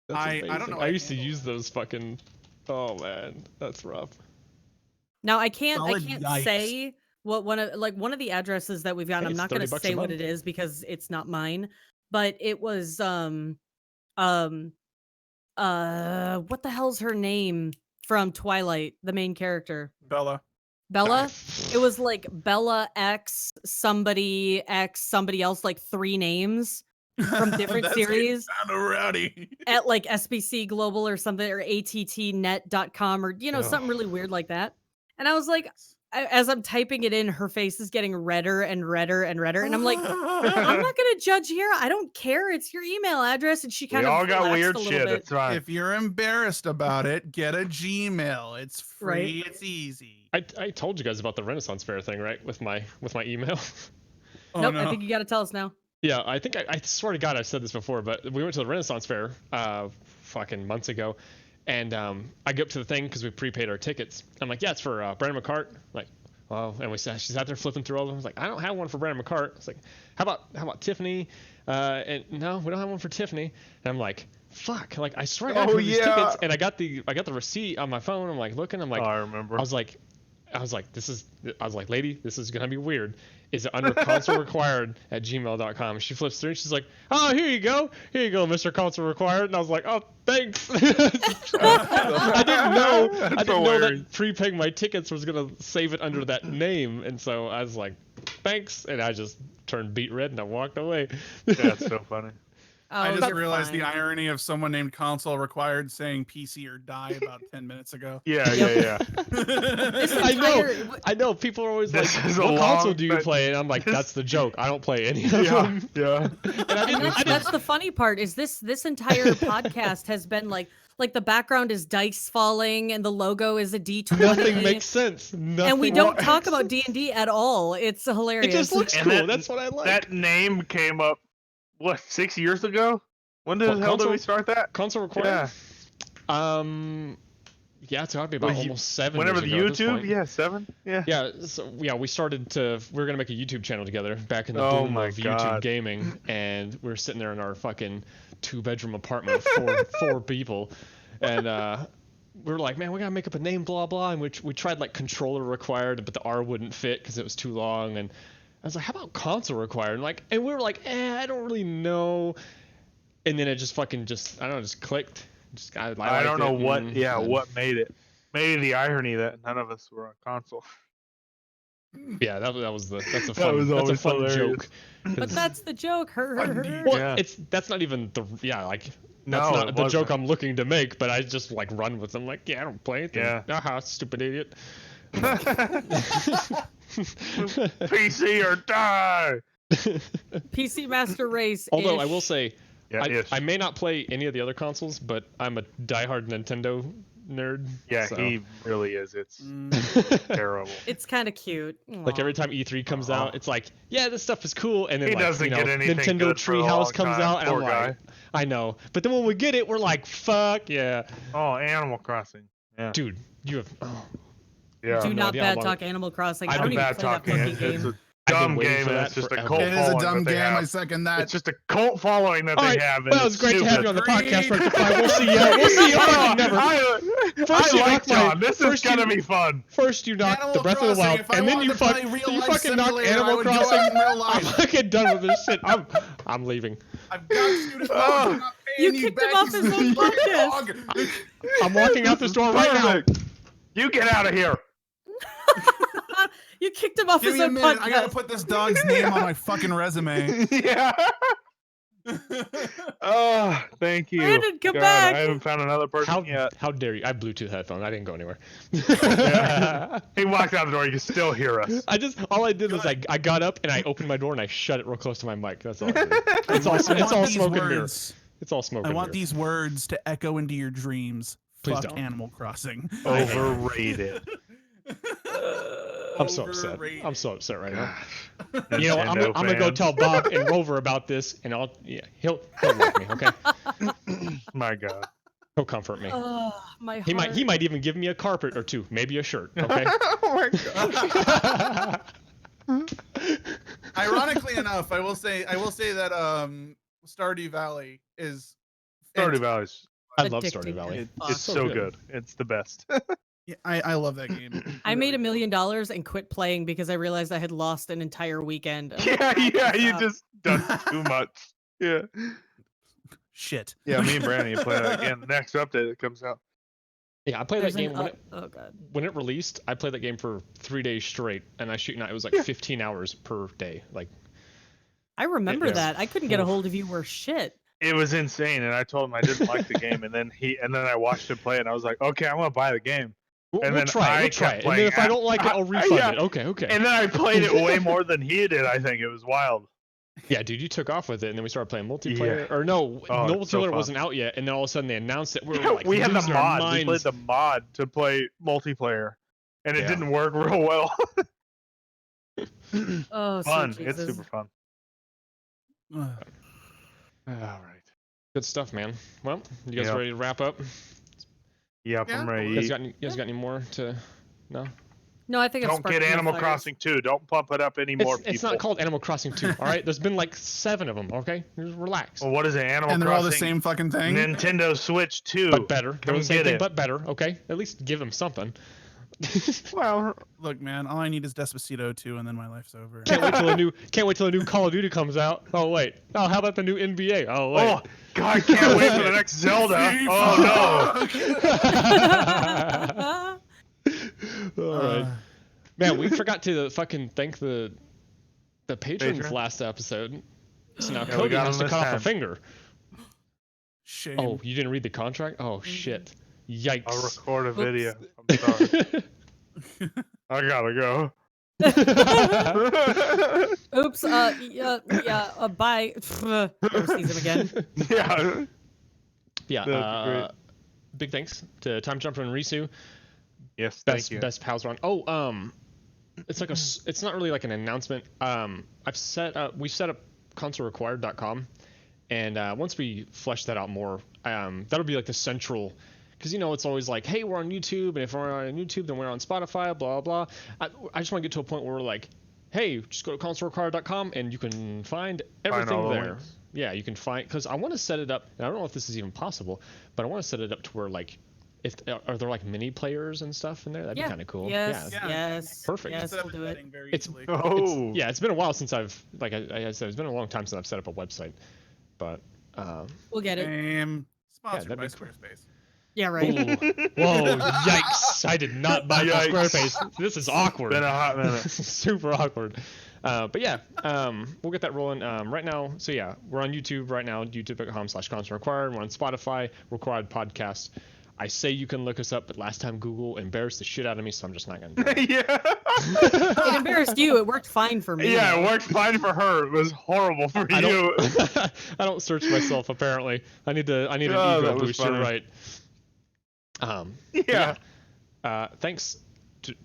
Speaker 2: That's
Speaker 4: I don't
Speaker 2: amazing.
Speaker 4: know
Speaker 2: I
Speaker 4: how to
Speaker 2: used to
Speaker 4: handle
Speaker 2: use
Speaker 4: that.
Speaker 2: those fucking. Oh man, that's rough.
Speaker 3: Now I can't
Speaker 4: Solid yikes.
Speaker 3: say what one of the addresses that we've gotten.
Speaker 2: Hey,
Speaker 3: I'm
Speaker 2: it's
Speaker 3: not gonna
Speaker 2: $30 a
Speaker 3: say what
Speaker 2: month.
Speaker 3: it is because it's not mine. But it was what the hell's her name from Twilight, the main character?
Speaker 4: Bella.
Speaker 3: Bella? It was like Bella X somebody else, like 3 names from different
Speaker 4: That's
Speaker 3: series
Speaker 4: Kind of rowdy.
Speaker 3: at like SBC Global or something or attnet.com or something really weird like that. And I was like, as I'm typing it in, her face is getting redder and redder and redder, and I'm like, I'm not gonna judge here. I don't care. It's your email address, and she kind
Speaker 1: We
Speaker 3: of
Speaker 1: all got
Speaker 3: relaxed
Speaker 1: weird
Speaker 3: a little
Speaker 1: shit.
Speaker 3: bit.
Speaker 1: It's fine.
Speaker 4: If you're embarrassed about it, get a Gmail. It's free.
Speaker 3: Right.
Speaker 4: It's easy.
Speaker 2: I told you guys about the Renaissance Fair thing, right? With my email.
Speaker 4: Oh,
Speaker 3: Nope,
Speaker 4: no.
Speaker 3: I think you got to tell us now.
Speaker 2: Yeah, I think I swear to God I said this before, but we went to the Renaissance Fair fucking months ago, and I go up to the thing because we prepaid our tickets. I'm like, yeah, it's for Brandon McCart. Like, oh, and she's out there flipping through all of them. I was like, I don't have one for Brandon McCart. I was like, how about Tiffany? And no, we don't have one for Tiffany. And I'm like, fuck, like I swear I got these tickets, and I got the receipt on my phone. I'm like looking, I'm like,
Speaker 1: I remember.
Speaker 2: I was like, lady, this is gonna be weird. Is it under console required at gmail.com? She flips through and she's like, oh, here you go, Mr. Console required. And I was like, oh, thanks. I didn't know that prepaying my tickets was gonna save it under that name, and so I was like, thanks, and I just turned beet red and I walked away.
Speaker 1: That's so funny.
Speaker 4: I just
Speaker 3: that's
Speaker 4: realized the
Speaker 3: fine.
Speaker 4: irony of someone named Console Required saying PC or die about 10 minutes ago.
Speaker 1: Yeah.
Speaker 2: I know. People are always like, what console do you play? And I'm like, that's the joke. I don't play any of them.
Speaker 1: Yeah.
Speaker 3: And that's the funny part is this entire podcast has been like the background is dice falling and the logo is a D20.
Speaker 2: Nothing makes sense.
Speaker 3: And we don't talk about D&D at all. It's hilarious.
Speaker 2: It just looks cool. That's what I like.
Speaker 1: That name came up, 6 years ago? When the hell did we start that?
Speaker 2: Console required? Yeah, it's gotta be about almost 7
Speaker 1: Whenever
Speaker 2: years
Speaker 1: the
Speaker 2: ago.
Speaker 1: YouTube? 7? Yeah.
Speaker 2: Yeah, so we started we were gonna make a YouTube channel together back in the
Speaker 1: Oh
Speaker 2: boom
Speaker 1: my
Speaker 2: of YouTube
Speaker 1: God.
Speaker 2: gaming, and we were sitting there in our fucking 2-bedroom apartment with four people, and we were like, man, we gotta make up a name, blah blah, and we tried like controller required, but the R wouldn't fit because it was too long, and I was like, how about console required? And we were like, I don't really know, and then it just I don't know, just clicked.
Speaker 1: I don't know what made it. Maybe the irony that none of us were on console.
Speaker 2: Yeah, that's a fun
Speaker 1: hilarious.
Speaker 2: joke.
Speaker 3: But that's the joke. Her.
Speaker 2: Well, that's not even that's not the joke I'm looking to make, but I just like run with them like, yeah, I don't play anything.
Speaker 1: Yeah.
Speaker 2: Aha, stupid idiot.
Speaker 1: PC or die.
Speaker 3: PC Master Race.
Speaker 2: Although I will say,
Speaker 1: Yeah,
Speaker 2: I may not play any of the other consoles, but I'm a diehard Nintendo nerd.
Speaker 1: Yeah,
Speaker 2: so.
Speaker 1: he really is. It's terrible.
Speaker 3: It's kind of cute.
Speaker 2: Like every time E3 comes out, it's like, yeah, this stuff is cool, and then
Speaker 1: He
Speaker 2: like,
Speaker 1: doesn't get anything
Speaker 2: Nintendo
Speaker 1: good for a long
Speaker 2: Treehouse comes
Speaker 1: time,
Speaker 2: out, and I'm
Speaker 1: poor guy.
Speaker 2: like, I know, but then when we get it, we're like, fuck yeah,
Speaker 1: Oh, Animal Crossing. Yeah.
Speaker 2: dude, you have.
Speaker 1: Yeah.
Speaker 3: Do
Speaker 2: no
Speaker 3: not
Speaker 2: idea how
Speaker 3: bad
Speaker 2: long-
Speaker 3: talk Animal Crossing. I
Speaker 1: I'm
Speaker 3: don't even
Speaker 1: bad
Speaker 3: play that
Speaker 1: talking.
Speaker 3: fucking
Speaker 1: It's
Speaker 3: game.
Speaker 1: a dumb
Speaker 2: waiting
Speaker 1: game,
Speaker 2: for
Speaker 1: and
Speaker 2: that
Speaker 1: it's just a
Speaker 2: forever.
Speaker 1: cult
Speaker 4: It is a
Speaker 1: following
Speaker 4: dumb
Speaker 1: that they
Speaker 4: game. I
Speaker 1: have.
Speaker 4: second that.
Speaker 1: It's just a cult following that
Speaker 2: All
Speaker 1: they
Speaker 2: right,
Speaker 1: have. And
Speaker 2: well, it was
Speaker 1: it's
Speaker 2: great to have you on the podcast, Wrecktify. We'll see you. We'll see you fucking never. First you
Speaker 1: I like
Speaker 2: knock my-
Speaker 1: John. This is
Speaker 2: first you-
Speaker 1: gonna be fun.
Speaker 2: First you knock
Speaker 4: Animal
Speaker 2: the Breath of the
Speaker 4: Crossing,
Speaker 2: Wild,
Speaker 4: if I
Speaker 2: and then
Speaker 4: wanted
Speaker 2: you
Speaker 4: to play
Speaker 2: fucking
Speaker 4: real-life
Speaker 2: knock
Speaker 4: simulator, I
Speaker 2: Animal
Speaker 4: would do it
Speaker 2: Crossing.
Speaker 4: in real
Speaker 2: I'm
Speaker 4: life.
Speaker 2: fucking done with this shit. I'm leaving.
Speaker 4: I've got you to I'm not
Speaker 3: You
Speaker 4: paying
Speaker 3: kicked
Speaker 4: back,
Speaker 3: him off his own podcast.
Speaker 4: dog.
Speaker 2: I'm walking out this door right now.
Speaker 1: Perfect. You get out of here.
Speaker 3: You kicked him off
Speaker 4: Give
Speaker 3: his
Speaker 4: me a
Speaker 3: own
Speaker 4: minute. I gotta
Speaker 3: podcast.
Speaker 4: put this dog's name on my fucking resume.
Speaker 1: Yeah. Oh, thank you.
Speaker 3: Brandon, come
Speaker 1: God,
Speaker 3: back.
Speaker 1: I haven't found another person yet.
Speaker 2: How dare you? I have Bluetooth headphones. I didn't go anywhere.
Speaker 1: He walked out the door. You can still hear us.
Speaker 2: All I did was I got up and I opened my door and I shut it real close to my mic. That's all I did. It's all smoke and mirrors. It's all smoke
Speaker 4: I
Speaker 2: and
Speaker 4: want
Speaker 2: mirrors.
Speaker 4: these words to echo into your dreams.
Speaker 2: Please
Speaker 4: Fuck
Speaker 2: don't.
Speaker 4: Animal Crossing.
Speaker 1: Overrated.
Speaker 2: I'm so upset.
Speaker 4: Overrated.
Speaker 2: I'm so upset right now.
Speaker 1: Nintendo
Speaker 2: You know, I'm gonna go
Speaker 1: fans.
Speaker 2: tell Bob and Rover about this, and he'll like me, okay?
Speaker 1: My God.
Speaker 2: He'll comfort me.
Speaker 3: Oh, my
Speaker 2: He
Speaker 3: heart.
Speaker 2: might even give me a carpet or two, maybe a shirt, okay?
Speaker 1: Oh my God.
Speaker 4: Ironically enough, I will say that Stardew Valley is
Speaker 1: Stardew Valley's.
Speaker 2: I love
Speaker 3: Addicting.
Speaker 2: Stardew Valley.
Speaker 1: It's so good. It's the best.
Speaker 4: Yeah, I love that game.
Speaker 3: I made $1 million and quit playing because I realized I had lost an entire weekend.
Speaker 1: Yeah, you just done too much. Yeah.
Speaker 4: Shit.
Speaker 1: Yeah, me and Brandon play that again. The next update that comes out.
Speaker 2: Yeah, I played that game
Speaker 3: oh god.
Speaker 2: when it released. I played that game for 3 days straight, and I shoot now. It was like 15 hours per day. Like,
Speaker 3: I remember
Speaker 2: Yeah.
Speaker 3: that. I couldn't get a hold of you worth shit.
Speaker 1: It was insane, and I told him I didn't like the game, and then I watched him play, and I was like, okay, I'm gonna buy the game.
Speaker 2: We'll try it. And then if I don't like it, I'll refund it. Okay.
Speaker 1: And then I played it way more than he did. I think it was wild.
Speaker 2: Yeah, dude, you took off with it, and then we started playing multiplayer. Or no, multiplayer wasn't out yet, and then all of a sudden they announced it. We were like,
Speaker 1: we had the mod.
Speaker 2: We
Speaker 1: played the mod to play multiplayer, and it didn't work real well.
Speaker 3: Oh,
Speaker 1: fun!
Speaker 3: sweet
Speaker 1: It's
Speaker 3: Jesus.
Speaker 1: super fun. All right.
Speaker 2: Good stuff, man. Well, you guys ready to wrap up?
Speaker 1: Yep, I'm ready.
Speaker 2: You guys got any more to? No.
Speaker 3: No, I think
Speaker 1: don't get Animal Crossing 2. Don't pump it up anymore.
Speaker 2: It's not called Animal Crossing 2. All right, there's been like 7 of them. Okay, just relax.
Speaker 1: Well, what is it? Animal Crossing.
Speaker 4: And they're all the same fucking thing.
Speaker 1: Nintendo Switch 2.
Speaker 2: But better. They're the same thing,
Speaker 1: it.
Speaker 2: but better. Okay, at least give them something.
Speaker 1: Well,
Speaker 4: look, man, all I need is Despacito 2, and then my life's over.
Speaker 2: Can't wait till a new Call of Duty comes out. Oh wait. Oh, how about the new NBA? Oh wait.
Speaker 1: Oh God, can't wait for the next Zelda. Oh
Speaker 2: no. All right. Man, we forgot to fucking thank the patrons last episode. So now Cody has to cut off a finger.
Speaker 4: Shame.
Speaker 2: Oh, you didn't read the contract? Oh shit. Yikes.
Speaker 1: I'll record a video. I'm sorry. I gotta go.
Speaker 3: Oops. Bye. Never sees him again.
Speaker 1: Yeah.
Speaker 2: Yeah. Big thanks to Time Jumper and Risu.
Speaker 1: Yes, thank you.
Speaker 2: Best pals around. Oh, it's like it's not really like an announcement. We've set up consolerequired.com, and once we flesh that out more, that'll be like the central. Because, it's always like, hey, we're on YouTube, and if we're on YouTube, then we're on Spotify, blah, blah. I just want to get to a point where we're like, hey, just go to consolerequired.com, and you can find everything there. Links. Yeah, you can find, because I want to set it up, and I don't know if this is even possible, but I want to set it up to where, like, are there, like, mini players and stuff in there? That'd be kind of cool.
Speaker 3: Yes, yes.
Speaker 2: Perfect.
Speaker 3: Yes, we'll do it.
Speaker 2: It's been a while since I've, like I said, it's been a long time since I've set up a website, but.
Speaker 3: We'll get it.
Speaker 4: Sponsored by Squarespace.
Speaker 3: Yeah, right.
Speaker 2: Whoa, yikes. I did not buy Squarespace. This is awkward.
Speaker 1: Been a hot minute.
Speaker 2: Super awkward. But yeah, we'll get that rolling right now. So yeah, we're on YouTube right now, youtube.com/consolerequired. We're on Spotify, Required Podcast. I say you can look us up, but last time Google embarrassed the shit out of me, so I'm just not going to do it.
Speaker 1: Yeah.
Speaker 3: It embarrassed you. It worked fine for me.
Speaker 1: Yeah, it worked fine for her. It was horrible for you.
Speaker 2: I don't search myself, apparently. I need an ego boost. You're right.
Speaker 1: Yeah.
Speaker 2: Thanks.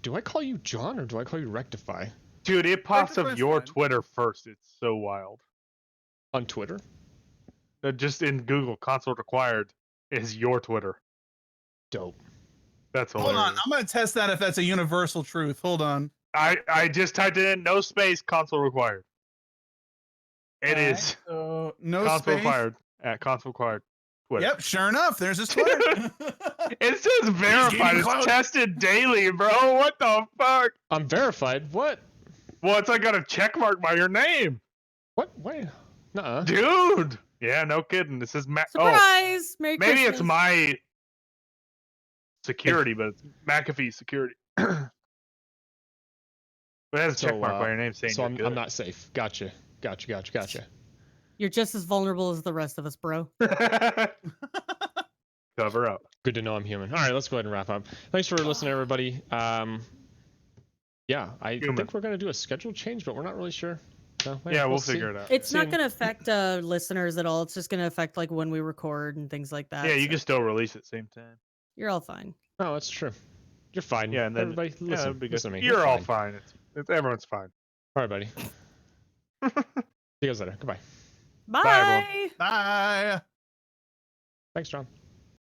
Speaker 2: Do I call you John or do I call you Wrecktify?
Speaker 1: Dude, it pops up your Twitter first. It's so wild.
Speaker 2: On Twitter?
Speaker 1: Just in Google, console required is your Twitter.
Speaker 2: Dope.
Speaker 1: That's hilarious.
Speaker 4: Hold on, I'm gonna test that if that's a universal truth. Hold on.
Speaker 1: I just typed it in, no space, console required. It is.
Speaker 4: So no
Speaker 1: console
Speaker 4: space.
Speaker 1: required at console required. Twitter.
Speaker 4: Yep, sure enough, there's his Twitter.
Speaker 1: It says verified. It's tested daily, bro. What the fuck?
Speaker 2: I'm verified. What?
Speaker 1: Well, it's like got a check mark by your name.
Speaker 2: What? Wait. Nuh-uh.
Speaker 1: Dude. Yeah, no kidding. This is
Speaker 3: surprise. Merry
Speaker 1: maybe
Speaker 3: Christmas.
Speaker 1: it's my security, but it's McAfee security. But it has a check mark by your name saying
Speaker 2: so
Speaker 1: you're good.
Speaker 2: I'm not safe. Gotcha.
Speaker 3: You're just as vulnerable as the rest of us, bro.
Speaker 1: Cover up.
Speaker 2: Good to know I'm human. All right, let's go ahead and wrap up. Thanks for listening, everybody. Yeah, I think we're going to do a schedule change, but we're not really sure. So,
Speaker 1: yeah, we'll figure it out.
Speaker 3: It's not going to affect listeners at all. It's just going to affect like when we record and things like that.
Speaker 1: Yeah, you can still release at the same time.
Speaker 3: You're all fine.
Speaker 2: Oh, that's true. You're fine.
Speaker 1: Yeah, and then
Speaker 2: everybody, listen to me.
Speaker 1: You're all fine. It's everyone's fine.
Speaker 2: All right, buddy. See you guys later. Goodbye.
Speaker 3: Bye.
Speaker 1: Bye, everyone.
Speaker 4: Bye.
Speaker 2: Thanks, John.